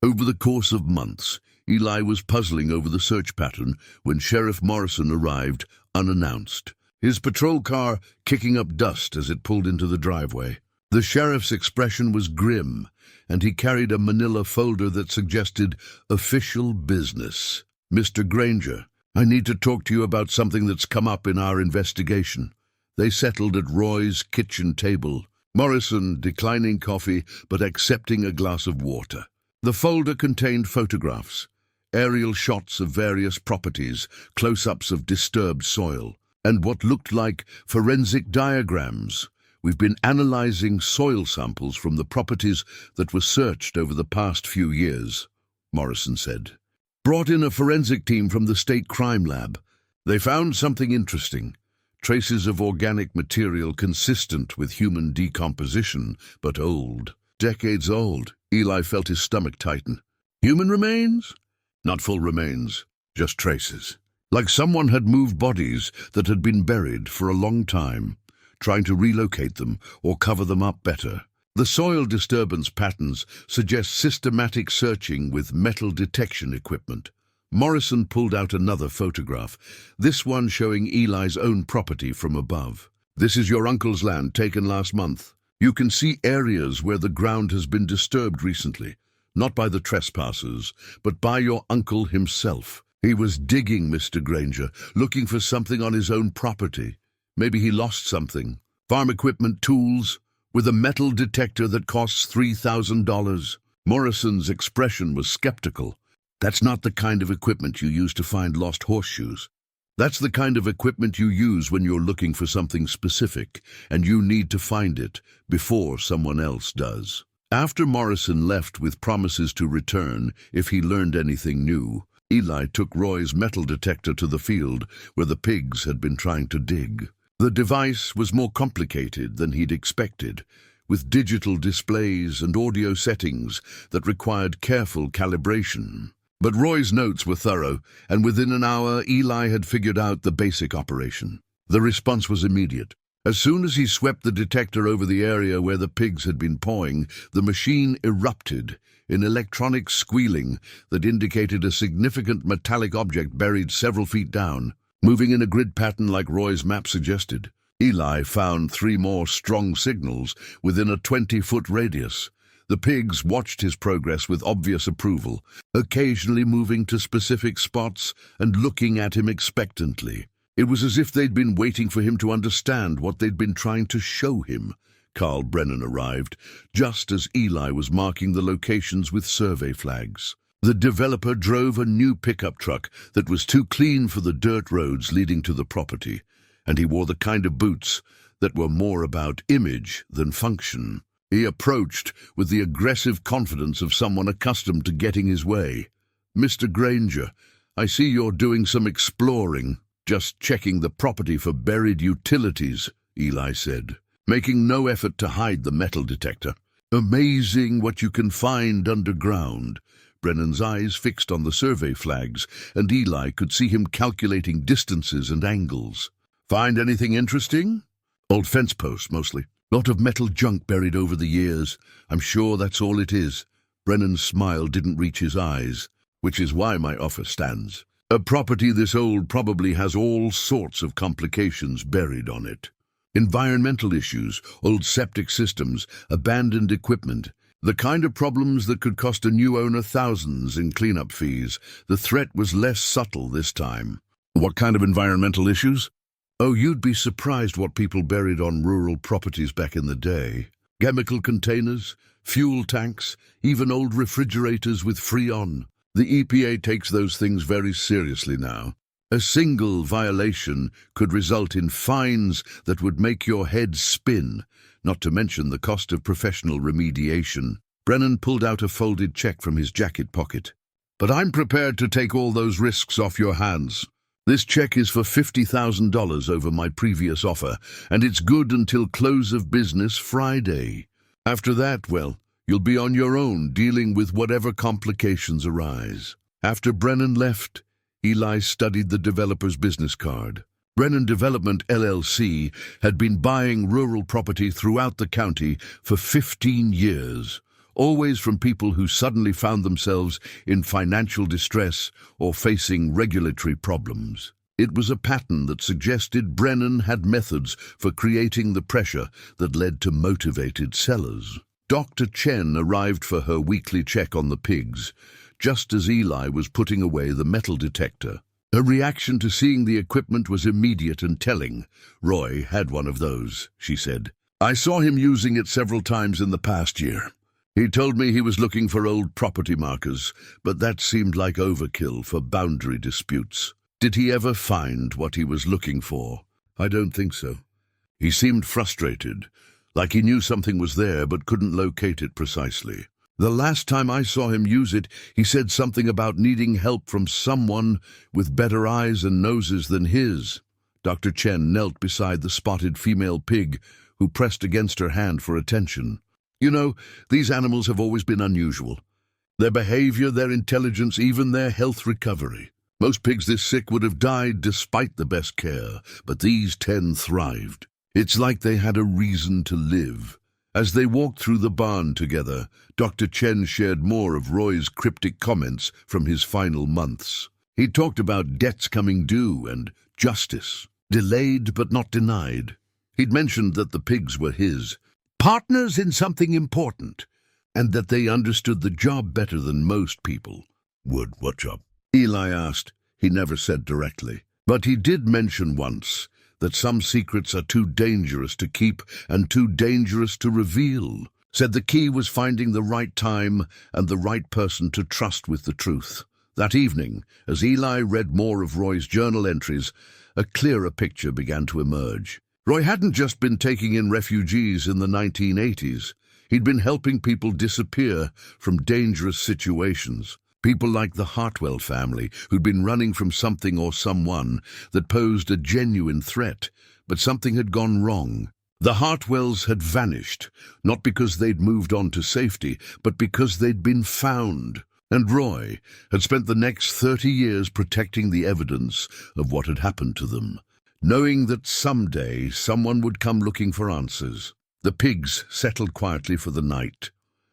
Over the course of months, Eli was puzzling over the search pattern when Sheriff Morrison arrived, unannounced, his patrol car kicking up dust as it pulled into the driveway. The sheriff's expression was grim, and he carried a manila folder that suggested official business. "Mr. Granger, I need to talk to you about something that's come up in our investigation." They settled at Roy's kitchen table, Morrison declining coffee but accepting a glass of water. The folder contained photographs, aerial shots of various properties, close-ups of disturbed soil, and what looked like forensic diagrams. "We've been analyzing soil samples from the properties that were searched over the past few years," Morrison said. "Brought in a forensic team from the state crime lab. They found something interesting. Traces of organic material consistent with human decomposition, but old. Decades old." Eli felt his stomach tighten. "Human remains?" "Not full remains, just traces. Like someone had moved bodies that had been buried for a long time, trying to relocate them or cover them up better. The soil disturbance patterns suggest systematic searching with metal detection equipment." Morrison pulled out another photograph, this one showing Eli's own property from above. "This is your uncle's land, taken last month. You can see areas where the ground has been disturbed recently, not by the trespassers, but by your uncle himself. He was digging, Mr. Granger, looking for something on his own property. Maybe he lost something. Farm equipment, tools, with a metal detector that costs $3,000. Morrison's expression was skeptical. "That's not the kind of equipment you use to find lost horseshoes. That's the kind of equipment you use when you're looking for something specific, and you need to find it before someone else does." After Morrison left with promises to return if he learned anything new, Eli took Roy's metal detector to the field where the pigs had been trying to dig. The device was more complicated than he'd expected, with digital displays and audio settings that required careful calibration. But Roy's notes were thorough, and within an hour Eli had figured out the basic operation. The response was immediate. As soon as he swept the detector over the area where the pigs had been pawing, the machine erupted in electronic squealing that indicated a significant metallic object buried several feet down, moving in a grid pattern like Roy's map suggested. Eli found 3 more strong signals within a 20-foot radius. The pigs watched his progress with obvious approval, occasionally moving to specific spots and looking at him expectantly. It was as if they'd been waiting for him to understand what they'd been trying to show him. Carl Brennan arrived, just as Eli was marking the locations with survey flags. The developer drove a new pickup truck that was too clean for the dirt roads leading to the property, and he wore the kind of boots that were more about image than function. He approached with the aggressive confidence of someone accustomed to getting his way. "Mr. Granger, I see you're doing some exploring." "Just checking the property for buried utilities," Eli said, making no effort to hide the metal detector. "Amazing what you can find underground." Brennan's eyes fixed on the survey flags, and Eli could see him calculating distances and angles. "Find anything interesting?" "Old fence posts, mostly. Lot of metal junk buried over the years. I'm sure that's all it is." Brennan's smile didn't reach his eyes, "which is why my offer stands. A property this old probably has all sorts of complications buried on it. Environmental issues, old septic systems, abandoned equipment, the kind of problems that could cost a new owner thousands in cleanup fees. The threat was less subtle this time." "What kind of environmental issues?" "Oh, you'd be surprised what people buried on rural properties back in the day. Chemical containers, fuel tanks, even old refrigerators with Freon. The EPA takes those things very seriously now. A single violation could result in fines that would make your head spin, not to mention the cost of professional remediation." Brennan pulled out a folded check from his jacket pocket. "But I'm prepared to take all those risks off your hands. This check is for $50,000 over my previous offer, and it's good until close of business Friday. After that, well, you'll be on your own dealing with whatever complications arise." After Brennan left, Eli studied the developer's business card. Brennan Development LLC had been buying rural property throughout the county for 15 years, always from people who suddenly found themselves in financial distress or facing regulatory problems. It was a pattern that suggested Brennan had methods for creating the pressure that led to motivated sellers. Dr. Chen arrived for her weekly check on the pigs, just as Eli was putting away the metal detector. Her reaction to seeing the equipment was immediate and telling. "Roy had one of those," she said. "I saw him using it several times in the past year. He told me he was looking for old property markers, but that seemed like overkill for boundary disputes. Did he ever find what he was looking for?" "I don't think so. He seemed frustrated, like he knew something was there but couldn't locate it precisely. The last time I saw him use it, he said something about needing help from someone with better eyes and noses than his." Dr. Chen knelt beside the spotted female pig, who pressed against her hand for attention. "You know, these animals have always been unusual. Their behavior, their intelligence, even their health recovery. Most pigs this sick would have died despite the best care, but these 10 thrived. It's like they had a reason to live." As they walked through the barn together, Dr. Chen shared more of Roy's cryptic comments from his final months. He talked about debts coming due and justice, delayed but not denied. He'd mentioned that the pigs were his, partners in something important, and that they understood the job better than most people would. "What job?" Eli asked. He never said directly, but he did mention once that some secrets are too dangerous to keep and too dangerous to reveal. Said the key was finding the right time and the right person to trust with the truth. That evening, as Eli read more of Roy's journal entries, a clearer picture began to emerge. Roy hadn't just been taking in refugees in the 1980s. He'd been helping people disappear from dangerous situations. People like the Hartwell family, who'd been running from something or someone that posed a genuine threat, but something had gone wrong. The Hartwells had vanished, not because they'd moved on to safety, but because they'd been found. And Roy had spent the next 30 years protecting the evidence of what had happened to them, knowing that someday someone would come looking for answers. The pigs settled quietly for the night,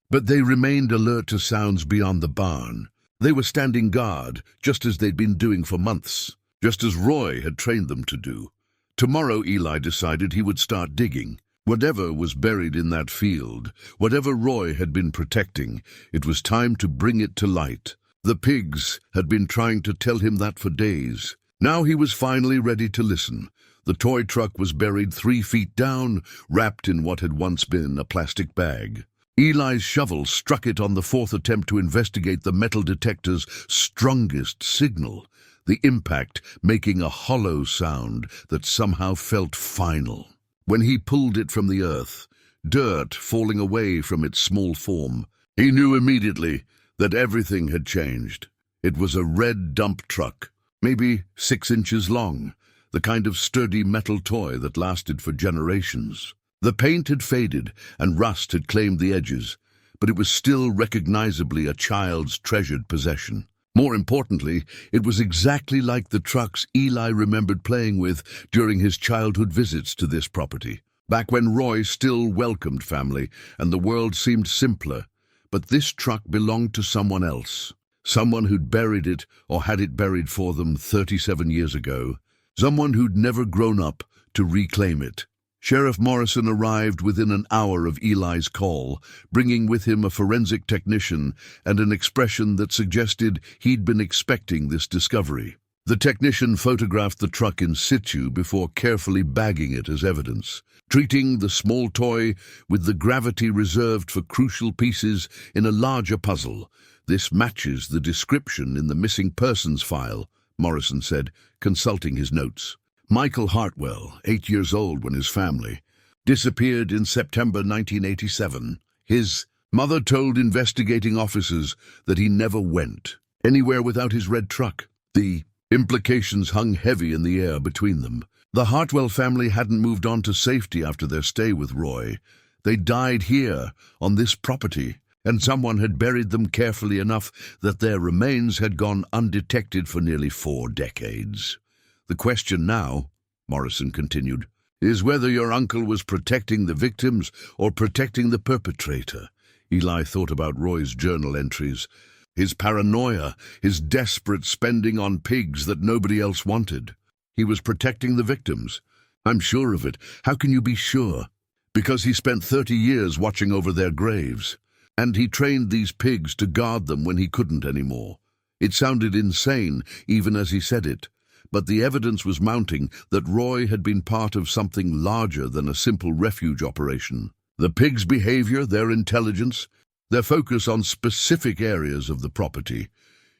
but they remained alert to sounds beyond the barn. They were standing guard, just as they'd been doing for months, just as Roy had trained them to do. Tomorrow, Eli decided he would start digging. Whatever was buried in that field, whatever Roy had been protecting, it was time to bring it to light. The pigs had been trying to tell him that for days. Now he was finally ready to listen. The toy truck was buried 3 feet down, wrapped in what had once been a plastic bag. Eli's shovel struck it on the 4th attempt to investigate the metal detector's strongest signal, the impact making a hollow sound that somehow felt final. When he pulled it from the earth, dirt falling away from its small form, he knew immediately that everything had changed. It was a red dump truck, maybe 6 inches long, the kind of sturdy metal toy that lasted for generations. The paint had faded and rust had claimed the edges, but it was still recognizably a child's treasured possession. More importantly, it was exactly like the trucks Eli remembered playing with during his childhood visits to this property, back when Roy still welcomed family and the world seemed simpler. But this truck belonged to someone else, someone who'd buried it or had it buried for them 37 years ago, someone who'd never grown up to reclaim it. Sheriff Morrison arrived within an hour of Eli's call, bringing with him a forensic technician and an expression that suggested he'd been expecting this discovery. The technician photographed the truck in situ before carefully bagging it as evidence, treating the small toy with the gravity reserved for crucial pieces in a larger puzzle. "This matches the description in the missing persons file," Morrison said, consulting his notes. Michael Hartwell, 8 years old when his family disappeared in September 1987. His mother told investigating officers that he never went anywhere without his red truck. The implications hung heavy in the air between them. The Hartwell family hadn't moved on to safety after their stay with Roy. They died here, on this property, and someone had buried them carefully enough that their remains had gone undetected for nearly 4 decades. The question now, Morrison continued, is whether your uncle was protecting the victims or protecting the perpetrator. Eli thought about Roy's journal entries, his paranoia, his desperate spending on pigs that nobody else wanted. He was protecting the victims. I'm sure of it. How can you be sure? Because he spent 30 years watching over their graves. And he trained these pigs to guard them when he couldn't anymore. It sounded insane, even as he said it. But the evidence was mounting that Roy had been part of something larger than a simple refuge operation. The pigs' behavior, their intelligence, their focus on specific areas of the property.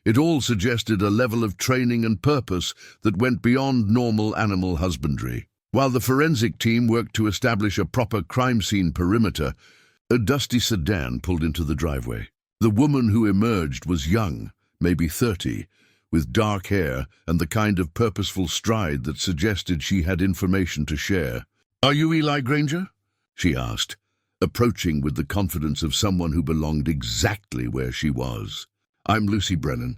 It all suggested a level of training and purpose that went beyond normal animal husbandry. While the forensic team worked to establish a proper crime scene perimeter, a dusty sedan pulled into the driveway. The woman who emerged was young, maybe 30, with dark hair and the kind of purposeful stride that suggested she had information to share. "Are you Eli Granger?" she asked, approaching with the confidence of someone who belonged exactly where she was. "I'm Lucy Brennan.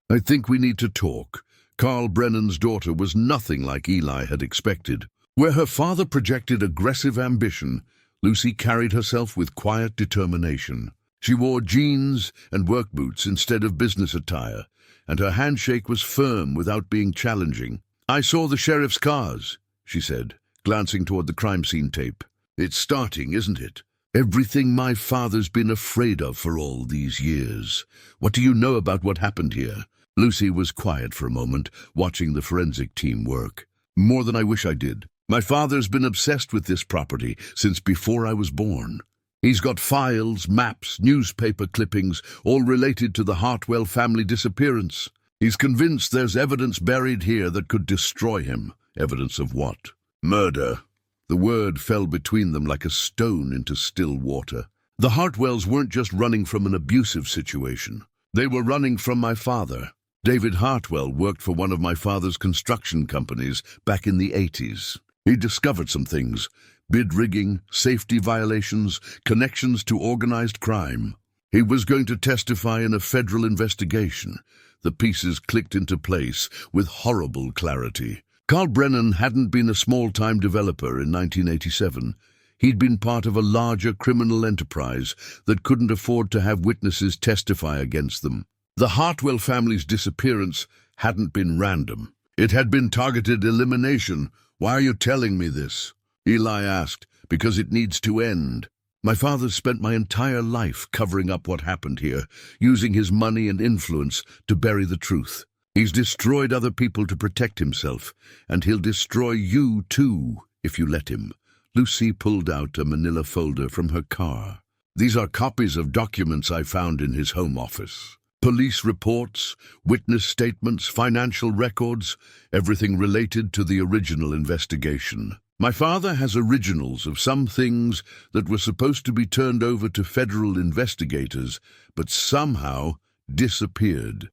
I think we need to talk." Carl Brennan's daughter was nothing like Eli had expected. Where her father projected aggressive ambition, Lucy carried herself with quiet determination. She wore jeans and work boots instead of business attire, and her handshake was firm without being challenging. "I saw the sheriff's cars," she said, glancing toward the crime scene tape. "It's starting, isn't it? Everything my father's been afraid of for all these years. What do you know about what happened here?" Lucy was quiet for a moment, watching the forensic team work. "More than I wish I did. My father's been obsessed with this property since before I was born. He's got files, maps, newspaper clippings, all related to the Hartwell family disappearance. He's convinced there's evidence buried here that could destroy him." Evidence of what? Murder. The word fell between them like a stone into still water. The Hartwells weren't just running from an abusive situation. They were running from my father. David Hartwell worked for one of my father's construction companies back in the 80s. He discovered some things: bid rigging, safety violations, connections to organized crime. He was going to testify in a federal investigation. The pieces clicked into place with horrible clarity. Carl Brennan hadn't been a small-time developer in 1987. He'd been part of a larger criminal enterprise that couldn't afford to have witnesses testify against them. The Hartwell family's disappearance hadn't been random. It had been targeted elimination. "Why are you telling me this?" Eli asked. "Because it needs to end. My father spent my entire life covering up what happened here, using his money and influence to bury the truth. He's destroyed other people to protect himself, and he'll destroy you too, if you let him." Lucy pulled out a manila folder from her car. "These are copies of documents I found in his home office. Police reports, witness statements, financial records, everything related to the original investigation. My father has originals of some things that were supposed to be turned over to federal investigators, but somehow disappeared.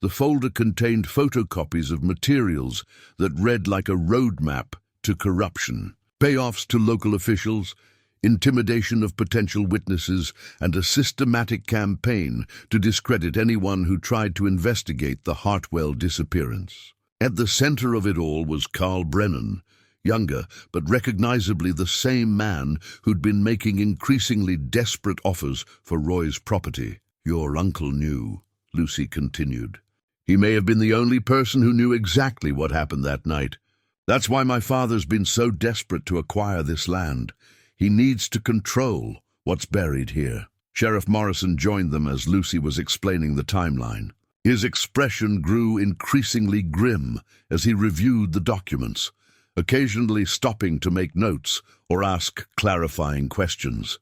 The folder contained photocopies of materials that read like a roadmap to corruption, payoffs to local officials, intimidation of potential witnesses, and a systematic campaign to discredit anyone who tried to investigate the Hartwell disappearance. At the center of it all was Carl Brennan, younger but recognizably the same man who'd been making increasingly desperate offers for Roy's property. "Your uncle knew," Lucy continued. "He may have been the only person who knew exactly what happened that night. That's why my father's been so desperate to acquire this land. He needs to control what's buried here." Sheriff Morrison joined them as Lucy was explaining the timeline. His expression grew increasingly grim as he reviewed the documents, occasionally stopping to make notes or ask clarifying questions.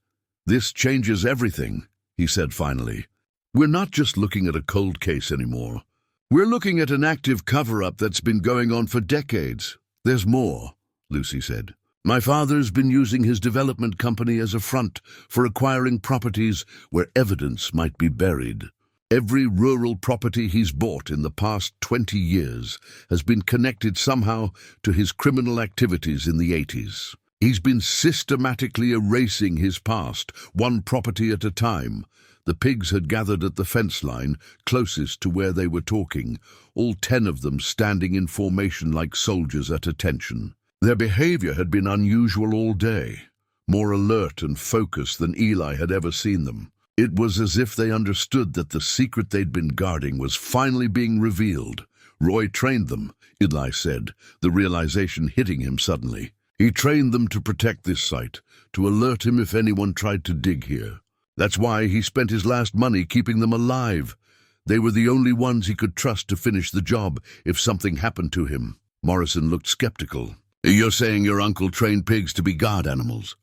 "This changes everything," he said finally. "We're not just looking at a cold case anymore. We're looking at an active cover-up that's been going on for decades." "There's more," Lucy said. "My father's been using his development company as a front for acquiring properties where evidence might be buried. Every rural property he's bought in the past 20 years has been connected somehow to his criminal activities in the 80s. He's been systematically erasing his past, one property at a time. The pigs had gathered at the fence line closest to where they were talking, all 10 of them standing in formation like soldiers at attention. Their behavior had been unusual all day, more alert and focused than Eli had ever seen them. It was as if they understood that the secret they'd been guarding was finally being revealed. Roy trained them, Eli said, the realization hitting him suddenly. He trained them to protect this site, to alert him if anyone tried to dig here. That's why he spent his last money keeping them alive. They were the only ones he could trust to finish the job if something happened to him. Morrison looked skeptical. You're saying your uncle trained pigs to be guard animals?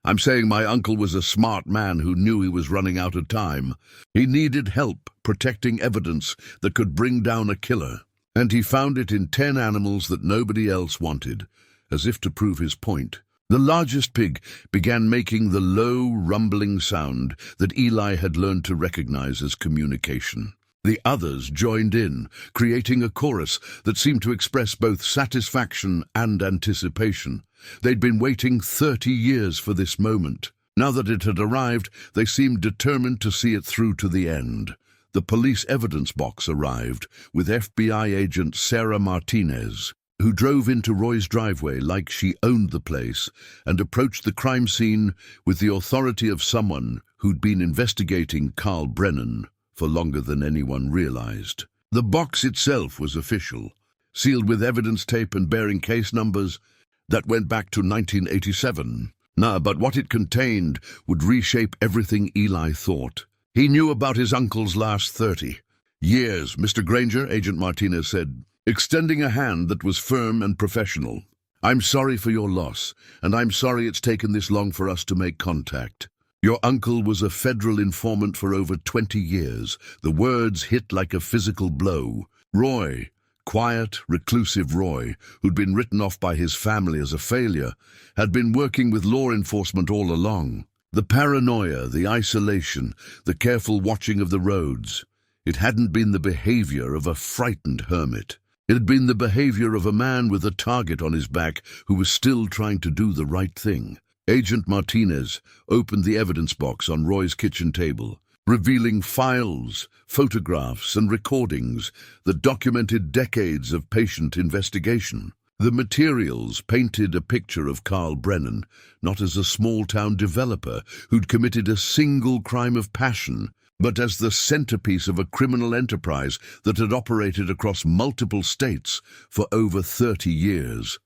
I'm saying my uncle was a smart man who knew he was running out of time. He needed help protecting evidence that could bring down a killer. And he found it in 10 animals that nobody else wanted, as if to prove his point. The largest pig began making the low, rumbling sound that Eli had learned to recognize as communication. The others joined in, creating a chorus that seemed to express both satisfaction and anticipation. They'd been waiting 30 years for this moment. Now that it had arrived, they seemed determined to see it through to the end. The police evidence box arrived, with FBI agent Sarah Martinez, who drove into Roy's driveway like she owned the place and approached the crime scene with the authority of someone who'd been investigating Carl Brennan for longer than anyone realized. The box itself was official, sealed with evidence tape and bearing case numbers that went back to 1987. But what it contained would reshape everything Eli thought. He knew about his uncle's last 30 years, Mr. Granger, Agent Martinez said, extending a hand that was firm and professional. I'm sorry for your loss, and I'm sorry it's taken this long for us to make contact. Your uncle was a federal informant for over 20 years. The words hit like a physical blow. Roy, quiet, reclusive Roy, who'd been written off by his family as a failure, had been working with law enforcement all along. The paranoia, the isolation, the careful watching of the roads. It hadn't been the behavior of a frightened hermit. It had been the behavior of a man with a target on his back who was still trying to do the right thing. Agent Martinez opened the evidence box on Roy's kitchen table, revealing files, photographs, and recordings that documented decades of patient investigation. The materials painted a picture of Carl Brennan, not as a small-town developer who'd committed a single crime of passion, but as the centerpiece of a criminal enterprise that had operated across multiple states for over 30 years.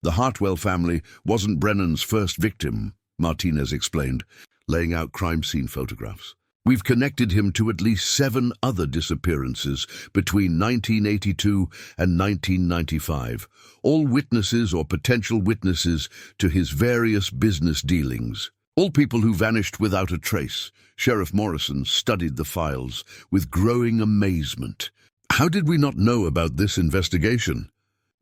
The Hartwell family wasn't Brennan's first victim, Martinez explained, laying out crime scene photographs. We've connected him to at least 7 other disappearances between 1982 and 1995, all witnesses or potential witnesses to his various business dealings. All people who vanished without a trace. Sheriff Morrison studied the files with growing amazement. How did we not know about this investigation?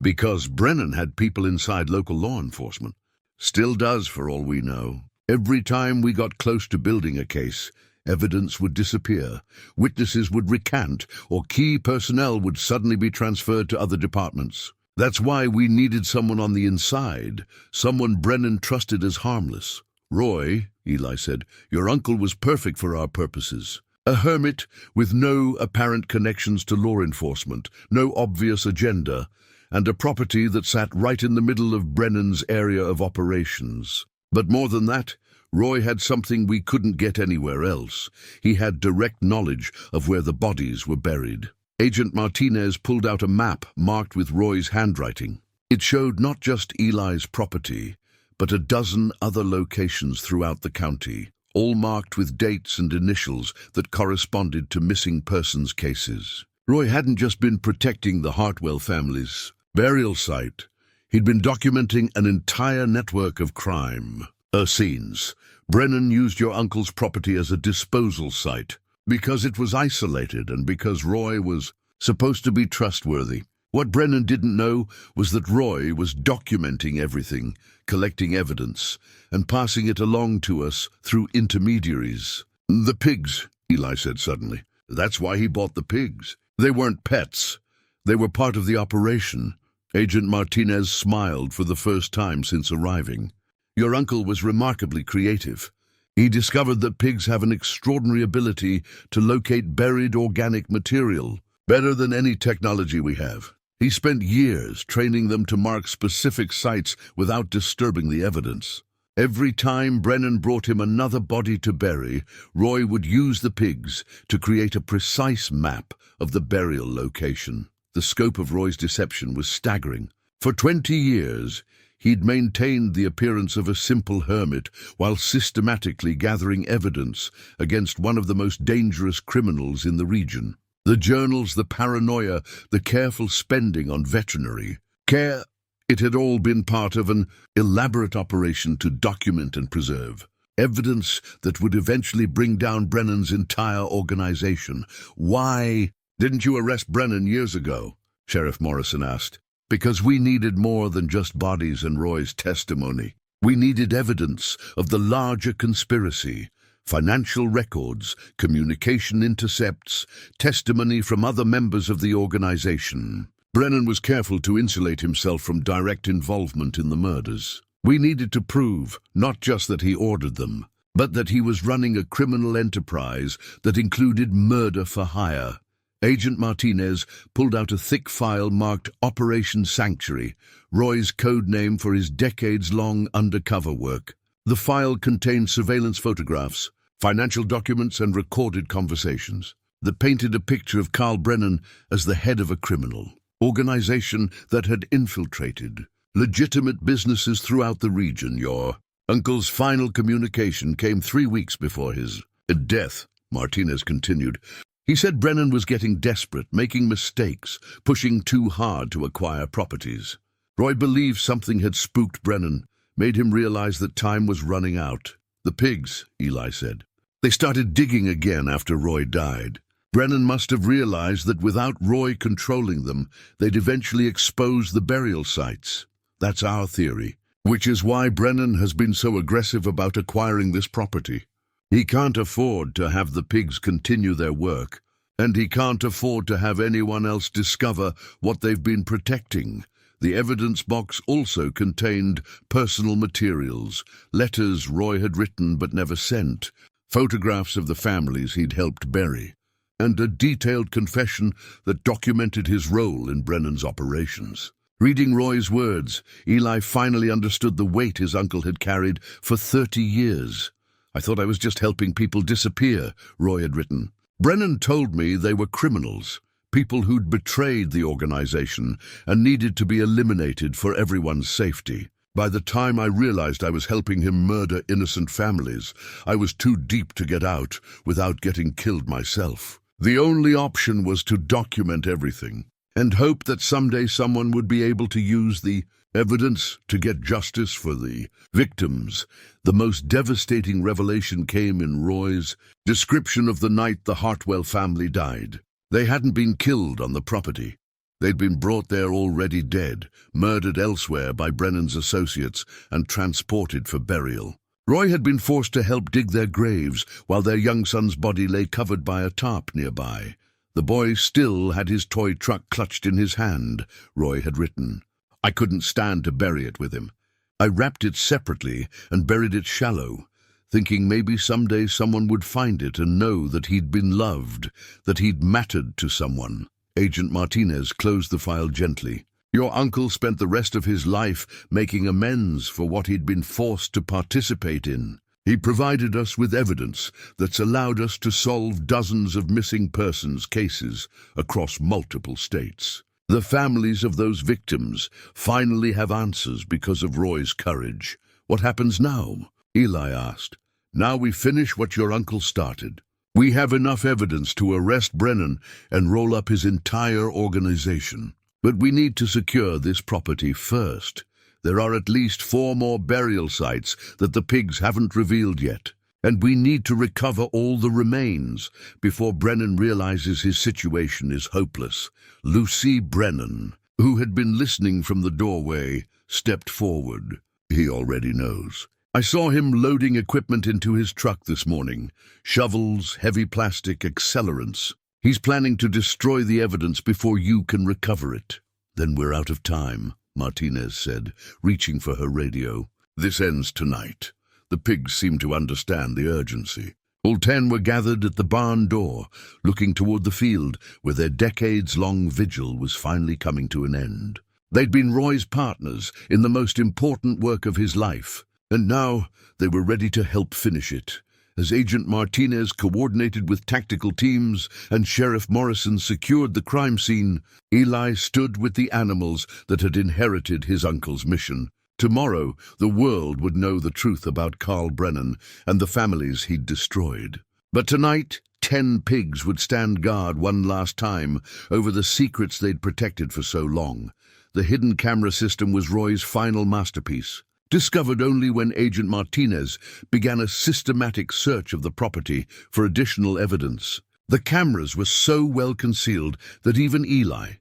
Because Brennan had people inside local law enforcement. Still does, for all we know. Every time we got close to building a case, evidence would disappear, witnesses would recant, or key personnel would suddenly be transferred to other departments. That's why we needed someone on the inside, someone Brennan trusted as harmless. Roy, Eli said, your uncle was perfect for our purposes. A hermit with no apparent connections to law enforcement, no obvious agenda, and a property that sat right in the middle of Brennan's area of operations. But more than that, Roy had something we couldn't get anywhere else. He had direct knowledge of where the bodies were buried. Agent Martinez pulled out a map marked with Roy's handwriting. It showed not just Eli's property, but a dozen other locations throughout the county, all marked with dates and initials that corresponded to missing persons cases. Roy hadn't just been protecting the Hartwell family's burial site. He'd been documenting an entire network of crime scenes. Brennan used your uncle's property as a disposal site because it was isolated and because Roy was supposed to be trustworthy. What Brennan didn't know was that Roy was documenting everything, collecting evidence, and passing it along to us through intermediaries. The pigs, Eli said suddenly. That's why he bought the pigs. They weren't pets. They were part of the operation. Agent Martinez smiled for the first time since arriving. Your uncle was remarkably creative. He discovered that pigs have an extraordinary ability to locate buried organic material, better than any technology we have. He spent years training them to mark specific sites without disturbing the evidence. Every time Brennan brought him another body to bury, Roy would use the pigs to create a precise map of the burial location. The scope of Roy's deception was staggering. For 20 years, he'd maintained the appearance of a simple hermit while systematically gathering evidence against one of the most dangerous criminals in the region. The journals, the paranoia, the careful spending on veterinary care, it had all been part of an elaborate operation to document and preserve evidence that would eventually bring down Brennan's entire organization. "Why didn't you arrest Brennan years ago?" Sheriff Morrison asked. "Because we needed more than just bodies and Roy's testimony. We needed evidence of the larger conspiracy, financial records, communication intercepts, testimony from other members of the organization." Brennan was careful to insulate himself from direct involvement in the murders. "We needed to prove not just that he ordered them, but that he was running a criminal enterprise that included murder for hire." Agent Martinez pulled out a thick file marked Operation Sanctuary, Roy's code name for his decades-long undercover work. The file contained surveillance photographs, financial documents, and recorded conversations that painted a picture of Carl Brennan as the head of a criminal organization that had infiltrated legitimate businesses throughout the region. "Your uncle's final communication came 3 weeks before his death," Martinez continued. "He said Brennan was getting desperate, making mistakes, pushing too hard to acquire properties. Roy believed something had spooked Brennan, made him realize that time was running out." "The pigs," Eli said. "They started digging again after Roy died. Brennan must have realized that without Roy controlling them, they'd eventually expose the burial sites. That's our theory, which is why Brennan has been so aggressive about acquiring this property. He can't afford to have the pigs continue their work, and he can't afford to have anyone else discover what they've been protecting." The evidence box also contained personal materials, letters Roy had written but never sent, photographs of the families he'd helped bury, and a detailed confession that documented his role in Brennan's operations. Reading Roy's words, Eli finally understood the weight his uncle had carried for 30 years. "I thought I was just helping people disappear," Roy had written. "Brennan told me they were criminals, people who'd betrayed the organization and needed to be eliminated for everyone's safety. By the time I realized I was helping him murder innocent families, I was too deep to get out without getting killed myself. The only option was to document everything and hope that someday someone would be able to use the evidence to get justice for the victims." The most devastating revelation came in Roy's description of the night the Hartwell family died. They hadn't been killed on the property. They'd been brought there already dead, murdered elsewhere by Brennan's associates, and transported for burial. Roy had been forced to help dig their graves while their young son's body lay covered by a tarp nearby. The boy still had his toy truck clutched in his hand, Roy had written. "I couldn't stand to bury it with him. I wrapped it separately and buried it shallow, thinking maybe someday someone would find it and know that he'd been loved, that he'd mattered to someone." Agent Martinez closed the file gently. "Your uncle spent the rest of his life making amends for what he'd been forced to participate in. He provided us with evidence that's allowed us to solve dozens of missing persons cases across multiple states. The families of those victims finally have answers because of Roy's courage. What happens now?" Eli asked. "Now we finish what your uncle started. We have enough evidence to arrest Brennan and roll up his entire organization. But we need to secure this property first. There are at least 4 more burial sites that the pigs haven't revealed yet, and we need to recover all the remains before Brennan realizes his situation is hopeless." Lucy Brennan, who had been listening from the doorway, stepped forward. "He already knows. I saw him loading equipment into his truck this morning. Shovels, heavy plastic, accelerants. He's planning to destroy the evidence before you can recover it." "Then we're out of time," Martinez said, reaching for her radio. "This ends tonight." The pigs seemed to understand the urgency. All 10 were gathered at the barn door, looking toward the field where their decades-long vigil was finally coming to an end. They'd been Roy's partners in the most important work of his life, and now they were ready to help finish it. As Agent Martinez coordinated with tactical teams and Sheriff Morrison secured the crime scene, Eli stood with the animals that had inherited his uncle's mission. Tomorrow, the world would know the truth about Carl Brennan and the families he'd destroyed. But tonight, 10 pigs would stand guard one last time over the secrets they'd protected for so long. The hidden camera system was Roy's final masterpiece, discovered only when Agent Martinez began a systematic search of the property for additional evidence. The cameras were so well concealed that even Eli,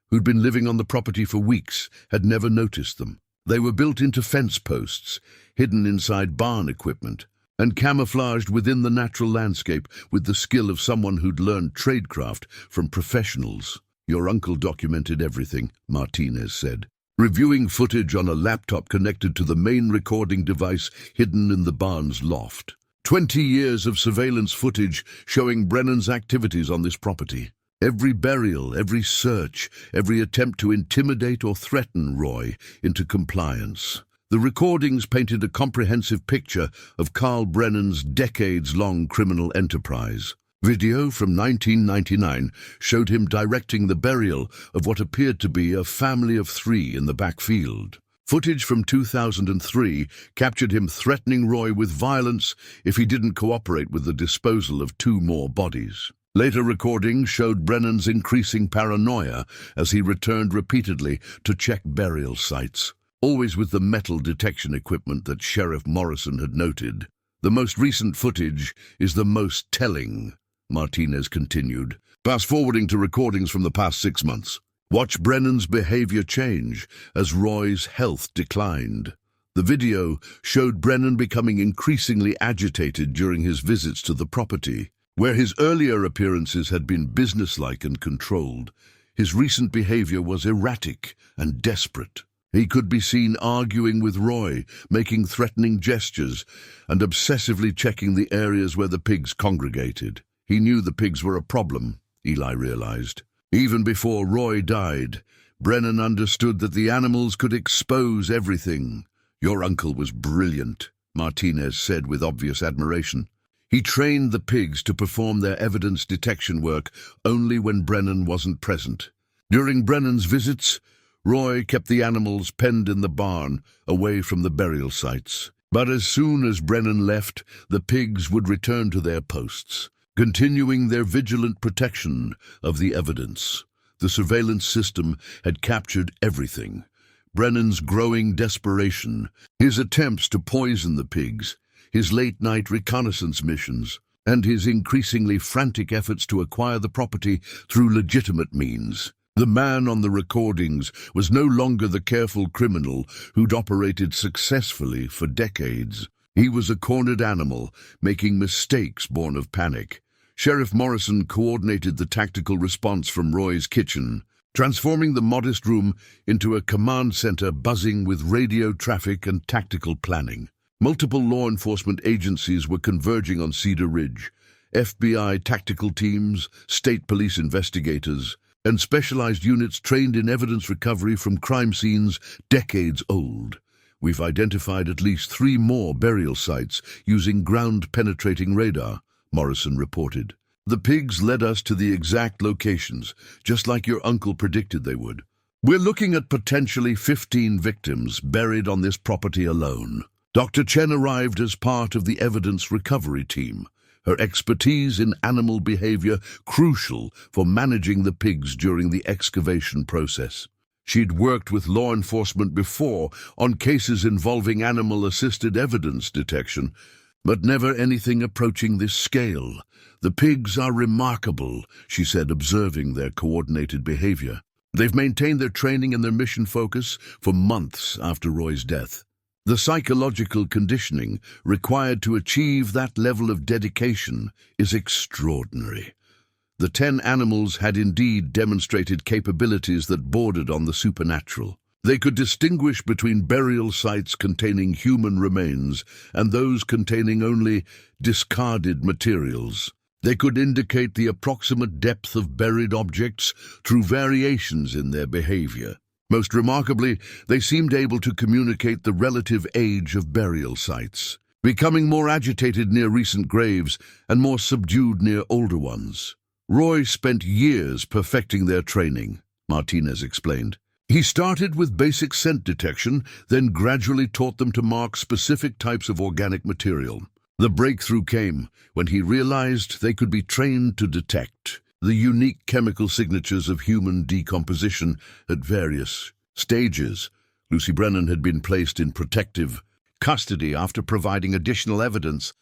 who'd been living on the property for weeks, had never noticed them. They were built into fence posts, hidden inside barn equipment, and camouflaged within the natural landscape with the skill of someone who'd learned tradecraft from professionals. "Your uncle documented everything," Martinez said, reviewing footage on a laptop connected to the main recording device hidden in the barn's loft. 20 years of surveillance footage showing Brennan's activities on this property. Every burial, every search, every attempt to intimidate or threaten Roy into compliance. The recordings painted a comprehensive picture of Carl Brennan's decades-long criminal enterprise. Video from 1999 showed him directing the burial of what appeared to be a family of 3 in the backfield. Footage from 2003 captured him threatening Roy with violence if he didn't cooperate with the disposal of 2 more bodies. Later recordings showed Brennan's increasing paranoia as he returned repeatedly to check burial sites, always with the metal detection equipment that Sheriff Morrison had noted. "The most recent footage is the most telling," Martinez continued, fast-forwarding to recordings from the past 6 months. "Watch Brennan's behavior change as Roy's health declined." The video showed Brennan becoming increasingly agitated during his visits to the property. Where his earlier appearances had been businesslike and controlled, his recent behavior was erratic and desperate. He could be seen arguing with Roy, making threatening gestures, and obsessively checking the areas where the pigs congregated. He knew the pigs were a problem, Eli realized. Even before Roy died, Brennan understood that the animals could expose everything. "Your uncle was brilliant," Martinez said with obvious admiration. He trained the pigs to perform their evidence detection work only when Brennan wasn't present. During Brennan's visits, Roy kept the animals penned in the barn, away from the burial sites. But as soon as Brennan left, the pigs would return to their posts, continuing their vigilant protection of the evidence. The surveillance system had captured everything. Brennan's growing desperation, his attempts to poison the pigs, his late-night reconnaissance missions, and his increasingly frantic efforts to acquire the property through legitimate means. The man on the recordings was no longer the careful criminal who'd operated successfully for decades. He was a cornered animal, making mistakes born of panic. Sheriff Morrison coordinated the tactical response from Roy's kitchen, transforming the modest room into a command center buzzing with radio traffic and tactical planning. Multiple law enforcement agencies were converging on Cedar Ridge: FBI tactical teams, state police investigators, and specialized units trained in evidence recovery from crime scenes decades old. "We've identified at least 3 more burial sites using ground-penetrating radar," Morrison reported. "The pigs led us to the exact locations, just like your uncle predicted they would. We're looking at potentially 15 victims buried on this property alone." Dr. Chen arrived as part of the evidence recovery team, her expertise in animal behavior crucial for managing the pigs during the excavation process. She'd worked with law enforcement before on cases involving animal-assisted evidence detection, but never anything approaching this scale. "The pigs are remarkable," she said, observing their coordinated behavior. "They've maintained their training and their mission focus for months after Roy's death. The psychological conditioning required to achieve that level of dedication is extraordinary." The 10 animals had indeed demonstrated capabilities that bordered on the supernatural. They could distinguish between burial sites containing human remains and those containing only discarded materials. They could indicate the approximate depth of buried objects through variations in their behavior. Most remarkably, they seemed able to communicate the relative age of burial sites, becoming more agitated near recent graves and more subdued near older ones. Roy spent years perfecting their training, Martinez explained. He started with basic scent detection, then gradually taught them to mark specific types of organic material. The breakthrough came when he realized they could be trained to detect the unique chemical signatures of human decomposition at various stages. Lucy Brennan had been placed in protective custody after providing additional evidence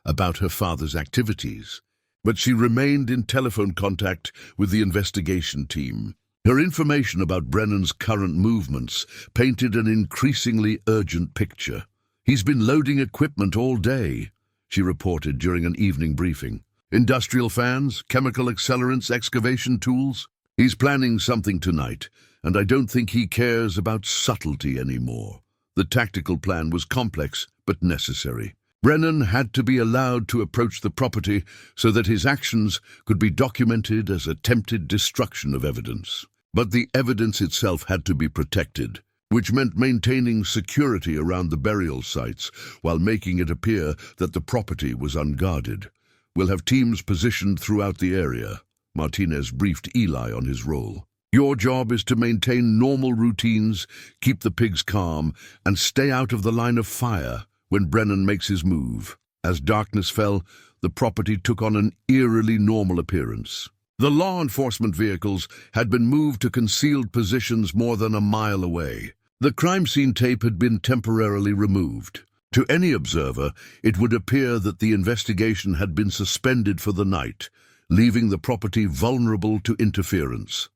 about her father's activities, but she remained in telephone contact with the investigation team. Her information about Brennan's current movements painted an increasingly urgent picture. "He's been loading equipment all day," she reported during an evening briefing. "Industrial fans, chemical accelerants, excavation tools. He's planning something tonight, and I don't think he cares about subtlety anymore." The tactical plan was complex but necessary. Brennan had to be allowed to approach the property so that his actions could be documented as attempted destruction of evidence. But the evidence itself had to be protected, which meant maintaining security around the burial sites while making it appear that the property was unguarded. "We'll have teams positioned throughout the area," Martinez briefed Eli on his role. "Your job is to maintain normal routines, keep the pigs calm, and stay out of the line of fire when Brennan makes his move." As darkness fell, the property took on an eerily normal appearance. The law enforcement vehicles had been moved to concealed positions more than a mile away. The crime scene tape had been temporarily removed. To any observer, it would appear that the investigation had been suspended for the night, leaving the property vulnerable to interference.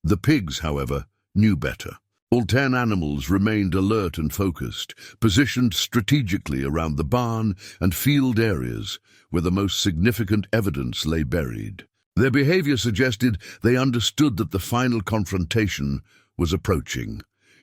The pigs, however, knew better. All 10 animals remained alert and focused, positioned strategically around the barn and field areas where the most significant evidence lay buried. Their behavior suggested they understood that the final confrontation was approaching.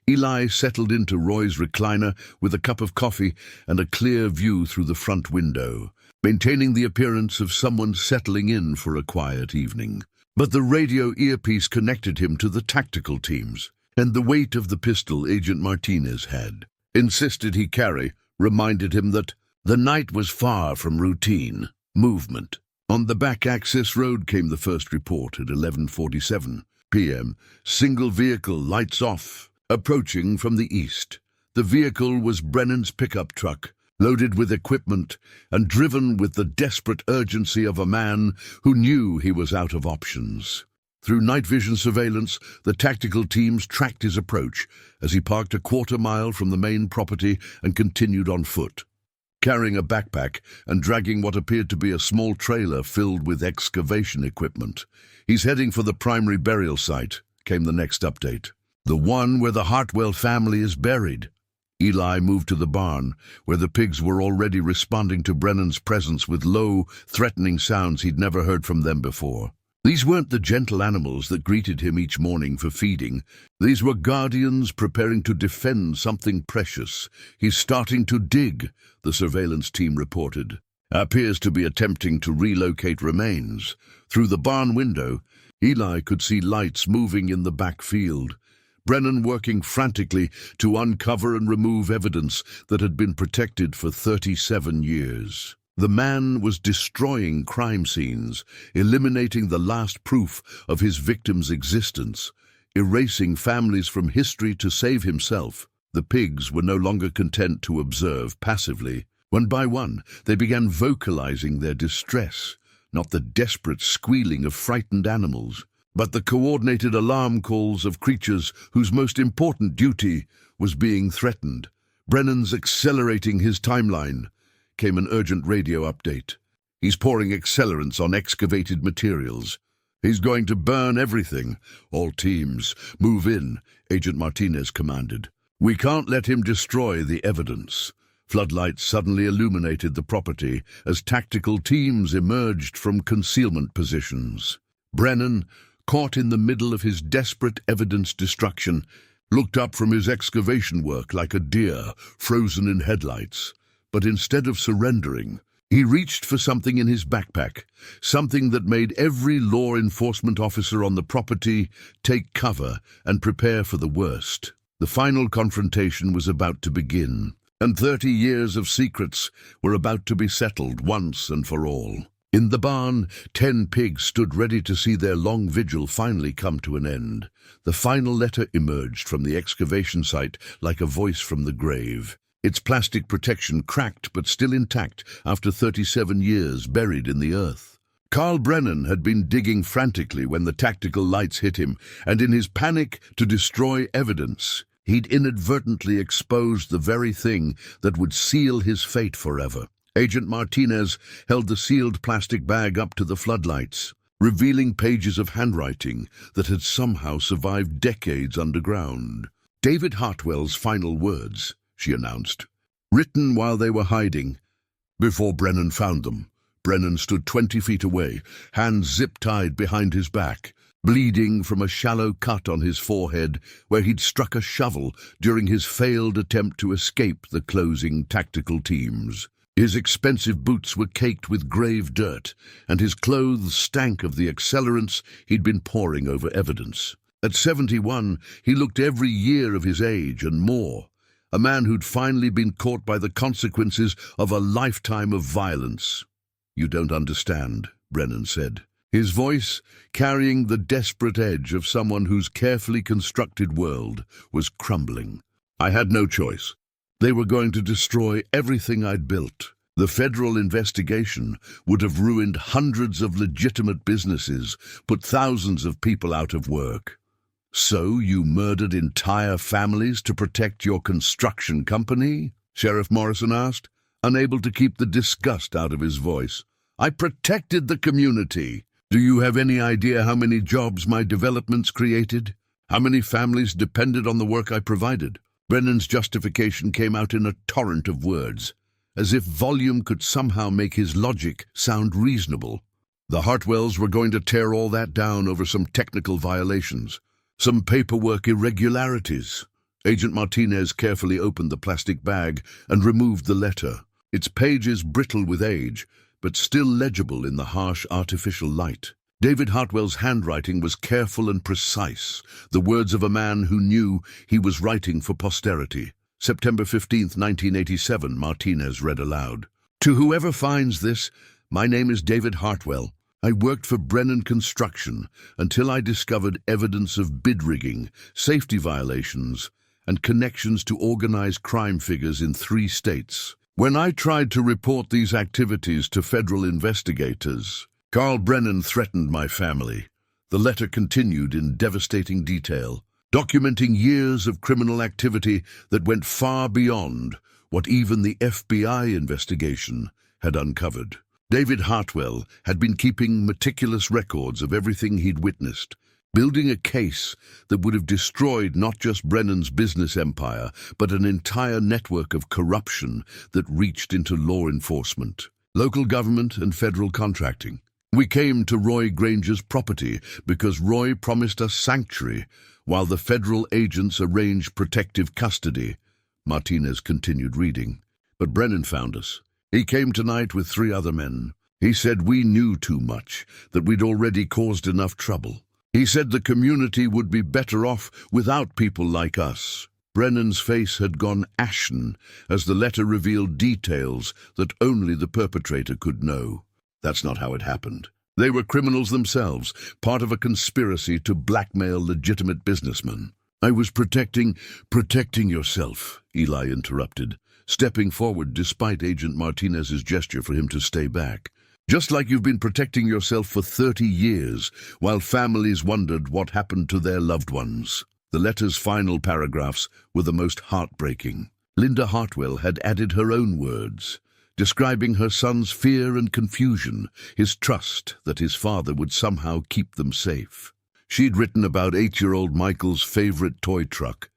Eli settled into Roy's recliner with a cup of coffee and a clear view through the front window, maintaining the appearance of someone settling in for a quiet evening. But the radio earpiece connected him to the tactical teams, and the weight of the pistol Agent Martinez had insisted he carry reminded him that the night was far from routine movement. On the back-access road came the first report at 11:47 p.m. Single vehicle, lights off, approaching from the east. The vehicle was Brennan's pickup truck, loaded with equipment and driven with the desperate urgency of a man who knew he was out of options. Through night vision surveillance, the tactical teams tracked his approach as he parked a quarter-mile from the main property and continued on foot. Carrying a backpack and dragging what appeared to be a small trailer filled with excavation equipment. "He's heading for the primary burial site," came the next update. "The one where the Hartwell family is buried." Eli moved to the barn, where the pigs were already responding to Brennan's presence with low, threatening sounds he'd never heard from them before. These weren't the gentle animals that greeted him each morning for feeding. These were guardians preparing to defend something precious. "He's starting to dig," the surveillance team reported. "Appears to be attempting to relocate remains." Through the barn window, Eli could see lights moving in the back field. Brennan working frantically to uncover and remove evidence that had been protected for 37 years. The man was destroying crime scenes, eliminating the last proof of his victim's existence, erasing families from history to save himself. The pigs were no longer content to observe passively. One by one, they began vocalizing their distress, not the desperate squealing of frightened animals, but the coordinated alarm calls of creatures whose most important duty was being threatened. Brennan's accelerating his timeline. Came an urgent radio update. "He's pouring accelerants on excavated materials. He's going to burn everything. All teams, move in," Agent Martinez commanded. "We can't let him destroy the evidence." Floodlights suddenly illuminated the property as tactical teams emerged from concealment positions. Brennan, caught in the middle of his desperate evidence destruction, looked up from his excavation work like a deer frozen in headlights. But instead of surrendering, he reached for something in his backpack, something that made every law enforcement officer on the property take cover and prepare for the worst. The final confrontation was about to begin, and 30 years of secrets were about to be settled once and for all. In the barn, 10 pigs stood ready to see their long vigil finally come to an end. The final letter emerged from the excavation site like a voice from the grave. Its plastic protection cracked but still intact after 37 years buried in the earth. Carl Brennan had been digging frantically when the tactical lights hit him, and in his panic to destroy evidence, he'd inadvertently exposed the very thing that would seal his fate forever. Agent Martinez held the sealed plastic bag up to the floodlights, revealing pages of handwriting that had somehow survived decades underground. David Hartwell's final words, she announced, written while they were hiding. Before Brennan found them, Brennan stood 20 feet away, hands zip-tied behind his back, bleeding from a shallow cut on his forehead where he'd struck a shovel during his failed attempt to escape the closing tactical teams. His expensive boots were caked with grave dirt, and his clothes stank of the accelerants he'd been pouring over evidence. At 71, he looked every year of his age and more, a man who'd finally been caught by the consequences of a lifetime of violence. "You don't understand," Brennan said, his voice carrying the desperate edge of someone whose carefully constructed world was crumbling. "I had no choice. They were going to destroy everything I'd built. The federal investigation would have ruined hundreds of legitimate businesses, put thousands of people out of work. So you murdered entire families to protect your construction company?" Sheriff Morrison asked, unable to keep the disgust out of his voice. "I protected the community. Do you have any idea how many jobs my developments created? How many families depended on the work I provided?" Brennan's justification came out in a torrent of words, as if volume could somehow make his logic sound reasonable. The Hartwells were going to tear all that down over some technical violations, some paperwork irregularities. Agent Martinez carefully opened the plastic bag and removed the letter, its pages brittle with age, but still legible in the harsh artificial light. David Hartwell's handwriting was careful and precise, the words of a man who knew he was writing for posterity. September 15th, 1987, Martinez read aloud. "To whoever finds this, my name is David Hartwell. I worked for Brennan Construction until I discovered evidence of bid rigging, safety violations, and connections to organized crime figures in 3 states. When I tried to report these activities to federal investigators, Carl Brennan threatened my family." The letter continued in devastating detail, documenting years of criminal activity that went far beyond what even the FBI investigation had uncovered. David Hartwell had been keeping meticulous records of everything he'd witnessed, building a case that would have destroyed not just Brennan's business empire, but an entire network of corruption that reached into law enforcement, local government, and federal contracting. "We came to Roy Granger's property because Roy promised us sanctuary while the federal agents arranged protective custody," Martinez continued reading. "But Brennan found us. He came tonight with 3 other men. He said we knew too much, that we'd already caused enough trouble. He said the community would be better off without people like us." Brennan's face had gone ashen as the letter revealed details that only the perpetrator could know. That's not how it happened. They were criminals themselves, part of a conspiracy to blackmail legitimate businessmen. "I was protecting yourself," Eli interrupted, stepping forward despite Agent Martinez's gesture for him to stay back. "Just like you've been protecting yourself for 30 years, while families wondered what happened to their loved ones." The letter's final paragraphs were the most heartbreaking. Linda Hartwell had added her own words, describing her son's fear and confusion, his trust that his father would somehow keep them safe. She'd written about 8-year-old Michael's favorite toy truck,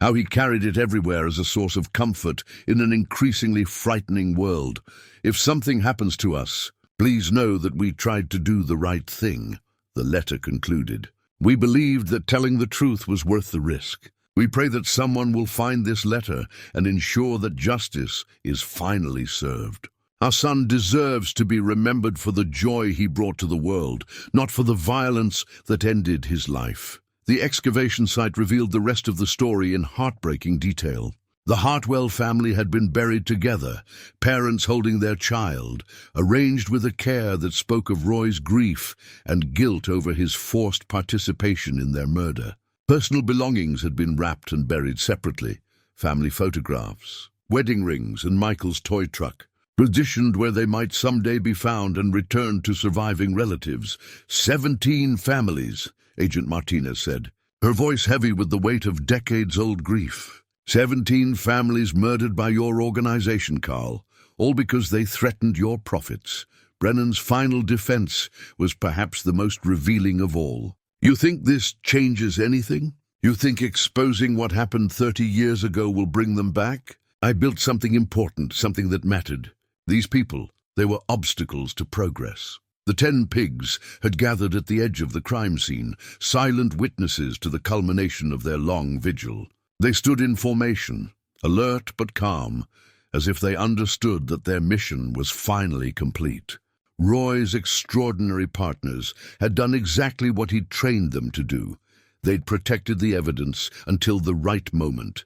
how he carried it everywhere as a source of comfort in an increasingly frightening world. "If something happens to us, please know that we tried to do the right thing," the letter concluded. "We believed that telling the truth was worth the risk. We pray that someone will find this letter and ensure that justice is finally served. Our son deserves to be remembered for the joy he brought to the world, not for the violence that ended his life. The excavation site revealed the rest of the story in heartbreaking detail. The Hartwell family had been buried together, parents holding their child, arranged with a care that spoke of Roy's grief and guilt over his forced participation in their murder. Personal belongings had been wrapped and buried separately. Family photographs, wedding rings, and Michael's toy truck, positioned where they might someday be found and returned to surviving relatives. 17 families, Agent Martinez said, her voice heavy with the weight of decades-old grief. 17 families murdered by your organization, Carl, all because they threatened your profits. Brennan's final defense was perhaps the most revealing of all. You think this changes anything? You think exposing what happened 30 years ago will bring them back? I built something important, something that mattered. These people, they were obstacles to progress. The 10 pigs had gathered at the edge of the crime scene, silent witnesses to the culmination of their long vigil. They stood in formation, alert but calm, as if they understood that their mission was finally complete. Roy's extraordinary partners had done exactly what he'd trained them to do. They'd protected the evidence until the right moment,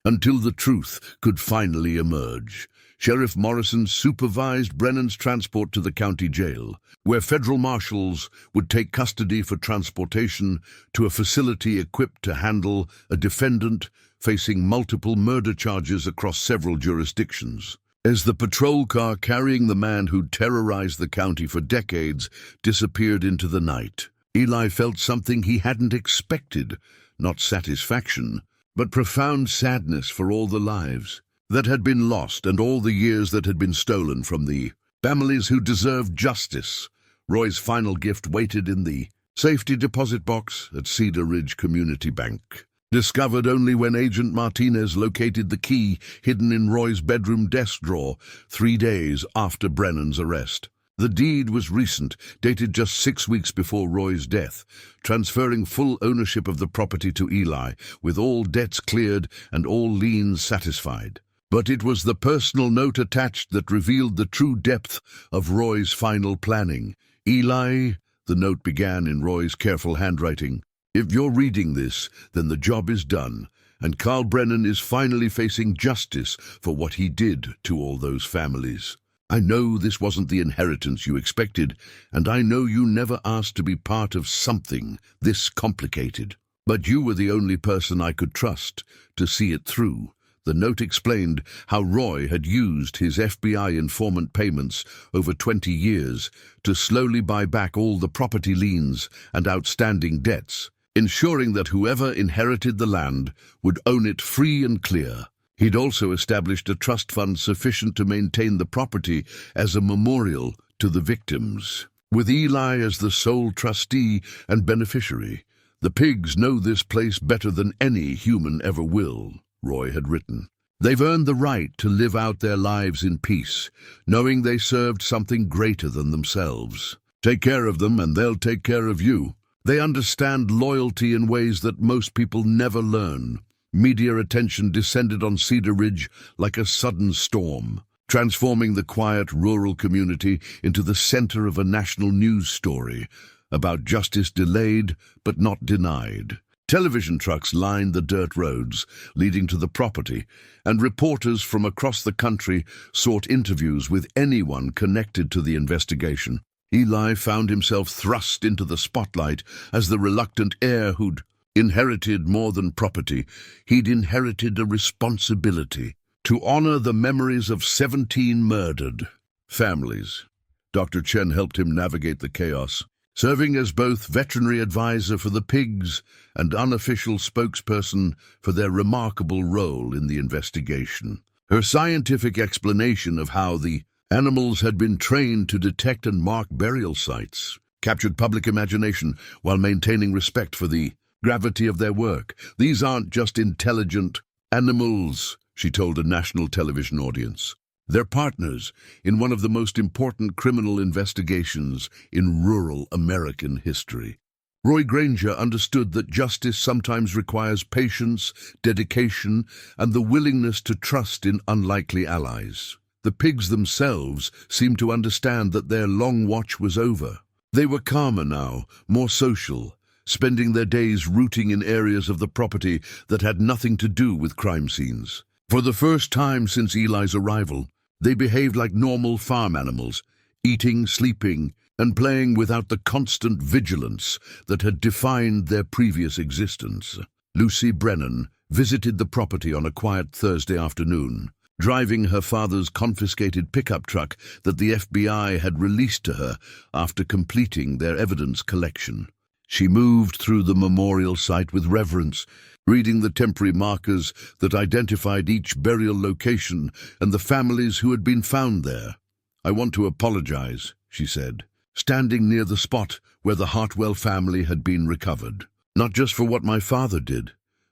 until the truth could finally emerge. Sheriff Morrison supervised Brennan's transport to the county jail, where federal marshals would take custody for transportation to a facility equipped to handle a defendant facing multiple murder charges across several jurisdictions. As the patrol car carrying the man who'd terrorized the county for decades disappeared into the night, Eli felt something he hadn't expected, not satisfaction, but profound sadness for all the lives that had been lost and all the years that had been stolen from the families who deserved justice. Roy's final gift waited in the safety deposit box at Cedar Ridge Community Bank, discovered only when Agent Martinez located the key hidden in Roy's bedroom desk drawer 3 days after Brennan's arrest. The deed was recent, dated just 6 weeks before Roy's death, transferring full ownership of the property to Eli, with all debts cleared and all liens satisfied. But it was the personal note attached that revealed the true depth of Roy's final planning. Eli, the note began in Roy's careful handwriting, if you're reading this, then the job is done, and Carl Brennan is finally facing justice for what he did to all those families. I know this wasn't the inheritance you expected, and I know you never asked to be part of something this complicated. But you were the only person I could trust to see it through. The note explained how Roy had used his FBI informant payments over 20 years to slowly buy back all the property liens and outstanding debts, ensuring that whoever inherited the land would own it free and clear. He'd also established a trust fund sufficient to maintain the property as a memorial to the victims. With Eli as the sole trustee and beneficiary, the pigs know this place better than any human ever will, Roy had written. They've earned the right to live out their lives in peace, knowing they served something greater than themselves. Take care of them and they'll take care of you. They understand loyalty in ways that most people never learn. Media attention descended on Cedar Ridge like a sudden storm, transforming the quiet rural community into the center of a national news story about justice delayed but not denied. Television trucks lined the dirt roads leading to the property, and reporters from across the country sought interviews with anyone connected to the investigation. Eli found himself thrust into the spotlight as the reluctant heir who'd inherited more than property. He'd inherited a responsibility to honor the memories of 17 murdered families. Dr. Chen helped him navigate the chaos, serving as both veterinary advisor for the pigs and unofficial spokesperson for their remarkable role in the investigation. Her scientific explanation of how the animals had been trained to detect and mark burial sites captured public imagination while maintaining respect for the gravity of their work. These aren't just intelligent animals, she told a national television audience. They're partners in one of the most important criminal investigations in rural American history. Roy Granger understood that justice sometimes requires patience, dedication, and the willingness to trust in unlikely allies. The pigs themselves seemed to understand that their long watch was over. They were calmer now, more social, spending their days rooting in areas of the property that had nothing to do with crime scenes. For the first time since Eli's arrival, they behaved like normal farm animals, eating, sleeping, and playing without the constant vigilance that had defined their previous existence. Lucy Brennan visited the property on a quiet Thursday afternoon, driving her father's confiscated pickup truck that the FBI had released to her after completing their evidence collection. She moved through the memorial site with reverence, reading the temporary markers that identified each burial location and the families who had been found there. "I want to apologize," she said, standing near the spot where the Hartwell family had been recovered. "Not just for what my father did,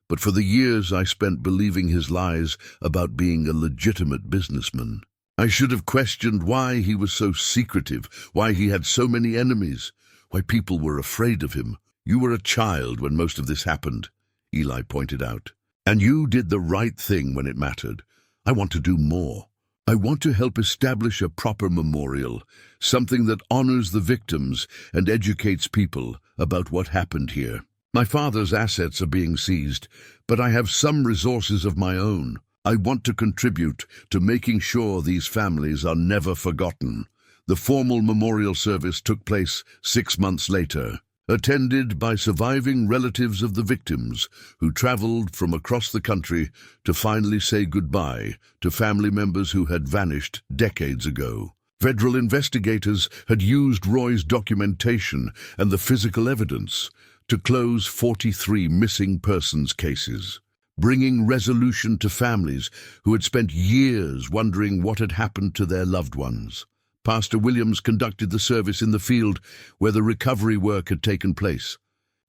but for the years I spent believing his lies about being a legitimate businessman. I should have questioned why he was so secretive, why he had so many enemies, why people were afraid of him. You were a child when most of this happened," Eli pointed out. "And you did the right thing when it mattered. I want to do more. I want to help establish a proper memorial, something that honors the victims and educates people about what happened here. My father's assets are being seized, but I have some resources of my own. I want to contribute to making sure these families are never forgotten." The formal memorial service took place 6 months later, attended by surviving relatives of the victims who traveled from across the country to finally say goodbye to family members who had vanished decades ago. Federal investigators had used Roy's documentation and the physical evidence to close 43 missing persons cases, bringing resolution to families who had spent years wondering what had happened to their loved ones. Pastor Williams conducted the service in the field where the recovery work had taken place,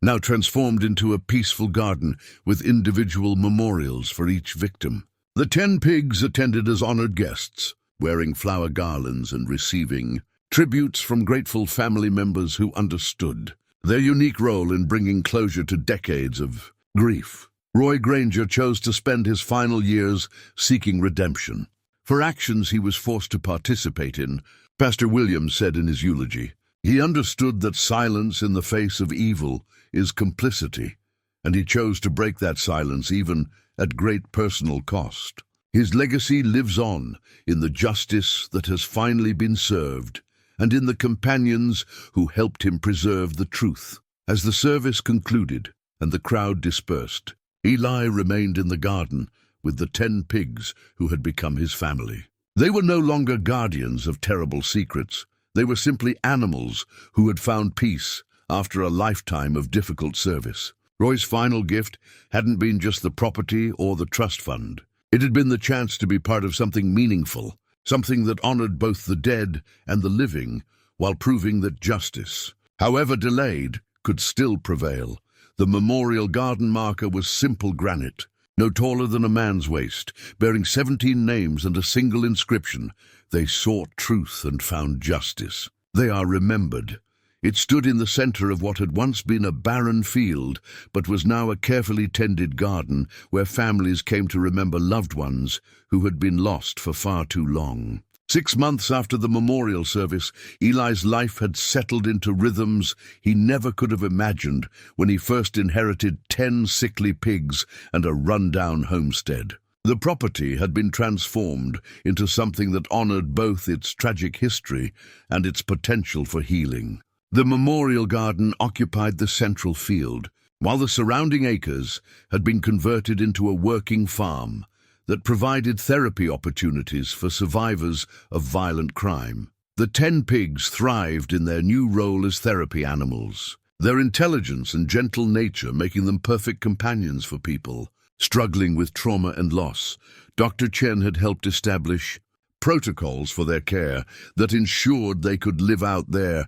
now transformed into a peaceful garden with individual memorials for each victim. The 10 pigs attended as honored guests, wearing flower garlands and receiving tributes from grateful family members who understood their unique role in bringing closure to decades of grief. Roy Granger chose to spend his final years seeking redemption. For actions he was forced to participate in, Pastor Williams said in his eulogy, he understood that silence in the face of evil is complicity, and he chose to break that silence even at great personal cost. His legacy lives on in the justice that has finally been served, and in the companions who helped him preserve the truth. As the service concluded and the crowd dispersed, Eli remained in the garden with the 10 pigs who had become his family. They were no longer guardians of terrible secrets. They were simply animals who had found peace after a lifetime of difficult service. Roy's final gift hadn't been just the property or the trust fund. It had been the chance to be part of something meaningful, something that honored both the dead and the living, while proving that justice, however delayed, could still prevail. The memorial garden marker was simple granite, no taller than a man's waist, bearing 17 names and a single inscription. They sought truth and found justice. They are remembered. It stood in the center of what had once been a barren field, but was now a carefully tended garden where families came to remember loved ones who had been lost for far too long. 6 months after the memorial service, Eli's life had settled into rhythms he never could have imagined when he first inherited 10 sickly pigs and a run-down homestead. The property had been transformed into something that honored both its tragic history and its potential for healing. The memorial garden occupied the central field, while the surrounding acres had been converted into a working farm that provided therapy opportunities for survivors of violent crime. The 10 pigs thrived in their new role as therapy animals, their intelligence and gentle nature making them perfect companions for people struggling with trauma and loss. Dr. Chen had helped establish protocols for their care that ensured they could live out their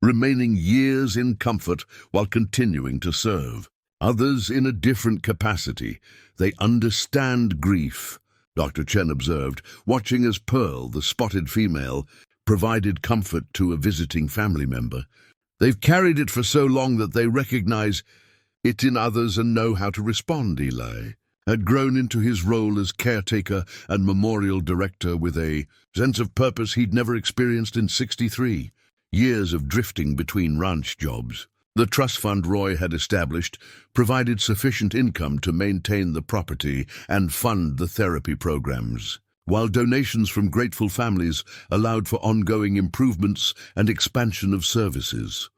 remaining years in comfort while continuing to serve others in a different capacity. They understand grief, Dr. Chen observed, watching as Pearl, the spotted female, provided comfort to a visiting family member. They've carried it for so long that they recognize it in others and know how to respond. Eli had grown into his role as caretaker and memorial director with a sense of purpose he'd never experienced in 63 years of drifting between ranch jobs. The trust fund Roy had established provided sufficient income to maintain the property and fund the therapy programs, while donations from grateful families allowed for ongoing improvements and expansion of services.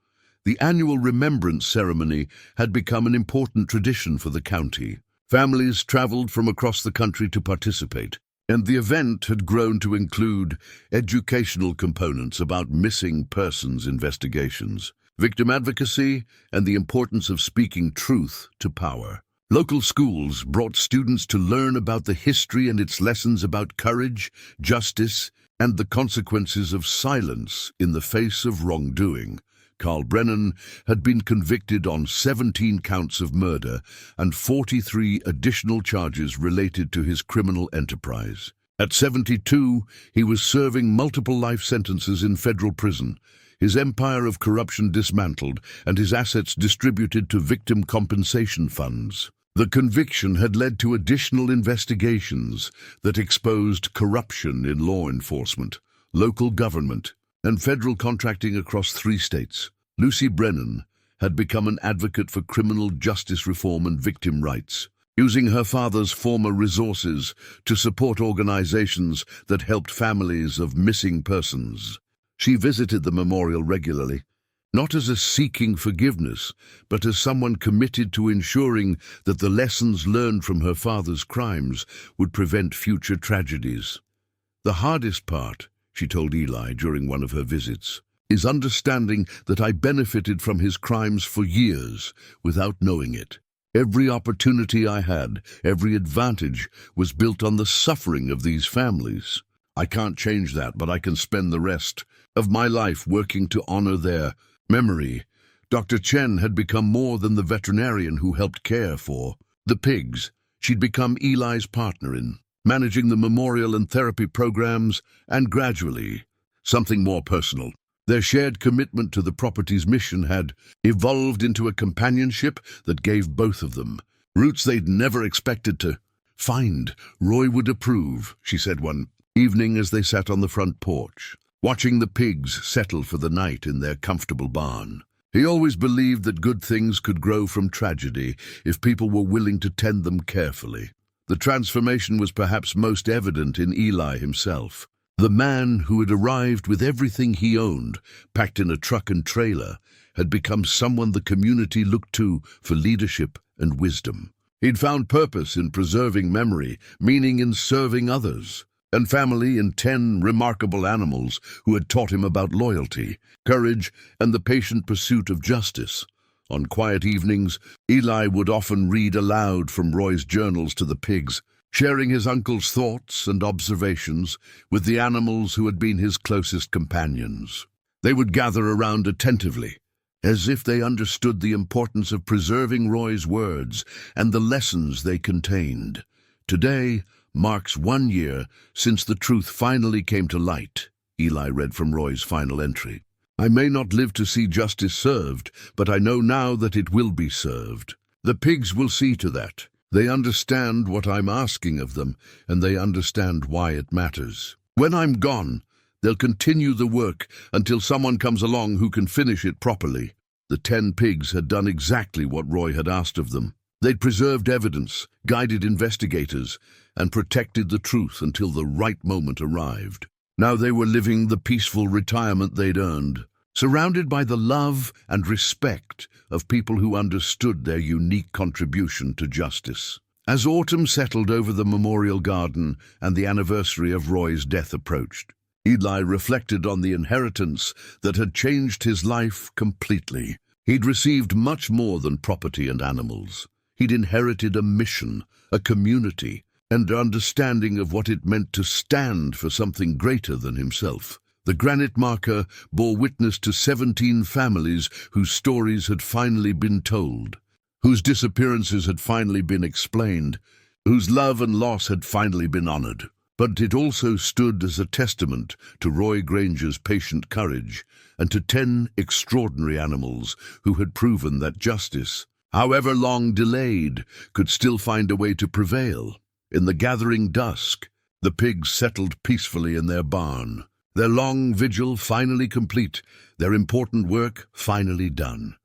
The annual remembrance ceremony had become an important tradition for the county. Families traveled from across the country to participate, and the event had grown to include educational components about missing persons investigations, victim advocacy, and the importance of speaking truth to power. Local schools brought students to learn about the history and its lessons about courage, justice, and the consequences of silence in the face of wrongdoing. Carl Brennan had been convicted on 17 counts of murder and 43 additional charges related to his criminal enterprise. At 72, he was serving multiple life sentences in federal prison, his empire of corruption dismantled and his assets distributed to victim compensation funds. The conviction had led to additional investigations that exposed corruption in law enforcement, local government, and federal contracting across 3 states. Lucy Brennan had become an advocate for criminal justice reform and victim rights, using her father's former resources to support organizations that helped families of missing persons. She visited the memorial regularly, not as a seeking forgiveness, but as someone committed to ensuring that the lessons learned from her father's crimes would prevent future tragedies. The hardest part, she told Eli during one of her visits, is understanding that I benefited from his crimes for years without knowing it. Every opportunity I had, every advantage, was built on the suffering of these families. I can't change that, but I can spend the rest of my life working to honor their memory. Dr. Chen had become more than the veterinarian who helped care for the pigs. She'd become Eli's partner in managing the memorial and therapy programs, and gradually, something more personal. Their shared commitment to the property's mission had evolved into a companionship that gave both of them roots they'd never expected to find. Roy would approve, she said one evening as they sat on the front porch, watching the pigs settle for the night in their comfortable barn. He always believed that good things could grow from tragedy if people were willing to tend them carefully. The transformation was perhaps most evident in Eli himself. The man who had arrived with everything he owned, packed in a truck and trailer, had become someone the community looked to for leadership and wisdom. He'd found purpose in preserving memory, meaning in serving others, and family in 10 remarkable animals who had taught him about loyalty, courage, and the patient pursuit of justice. On quiet evenings, Eli would often read aloud from Roy's journals to the pigs, sharing his uncle's thoughts and observations with the animals who had been his closest companions. They would gather around attentively, as if they understood the importance of preserving Roy's words and the lessons they contained. Today marks 1 year since the truth finally came to light, Eli read from Roy's final entry. I may not live to see justice served, but I know now that it will be served. The pigs will see to that. They understand what I'm asking of them, and they understand why it matters. When I'm gone, they'll continue the work until someone comes along who can finish it properly. The 10 pigs had done exactly what Roy had asked of them. They'd preserved evidence, guided investigators, and protected the truth until the right moment arrived. Now they were living the peaceful retirement they'd earned, surrounded by the love and respect of people who understood their unique contribution to justice. As autumn settled over the memorial garden and the anniversary of Roy's death approached, Eli reflected on the inheritance that had changed his life completely. He'd received much more than property and animals. He'd inherited a mission, a community, and understanding of what it meant to stand for something greater than himself. The granite marker bore witness to 17 families whose stories had finally been told, whose disappearances had finally been explained, whose love and loss had finally been honored. But it also stood as a testament to Roy Granger's patient courage and to 10 extraordinary animals who had proven that justice, however long delayed, could still find a way to prevail. In the gathering dusk, the pigs settled peacefully in their barn, their long vigil finally complete, their important work finally done.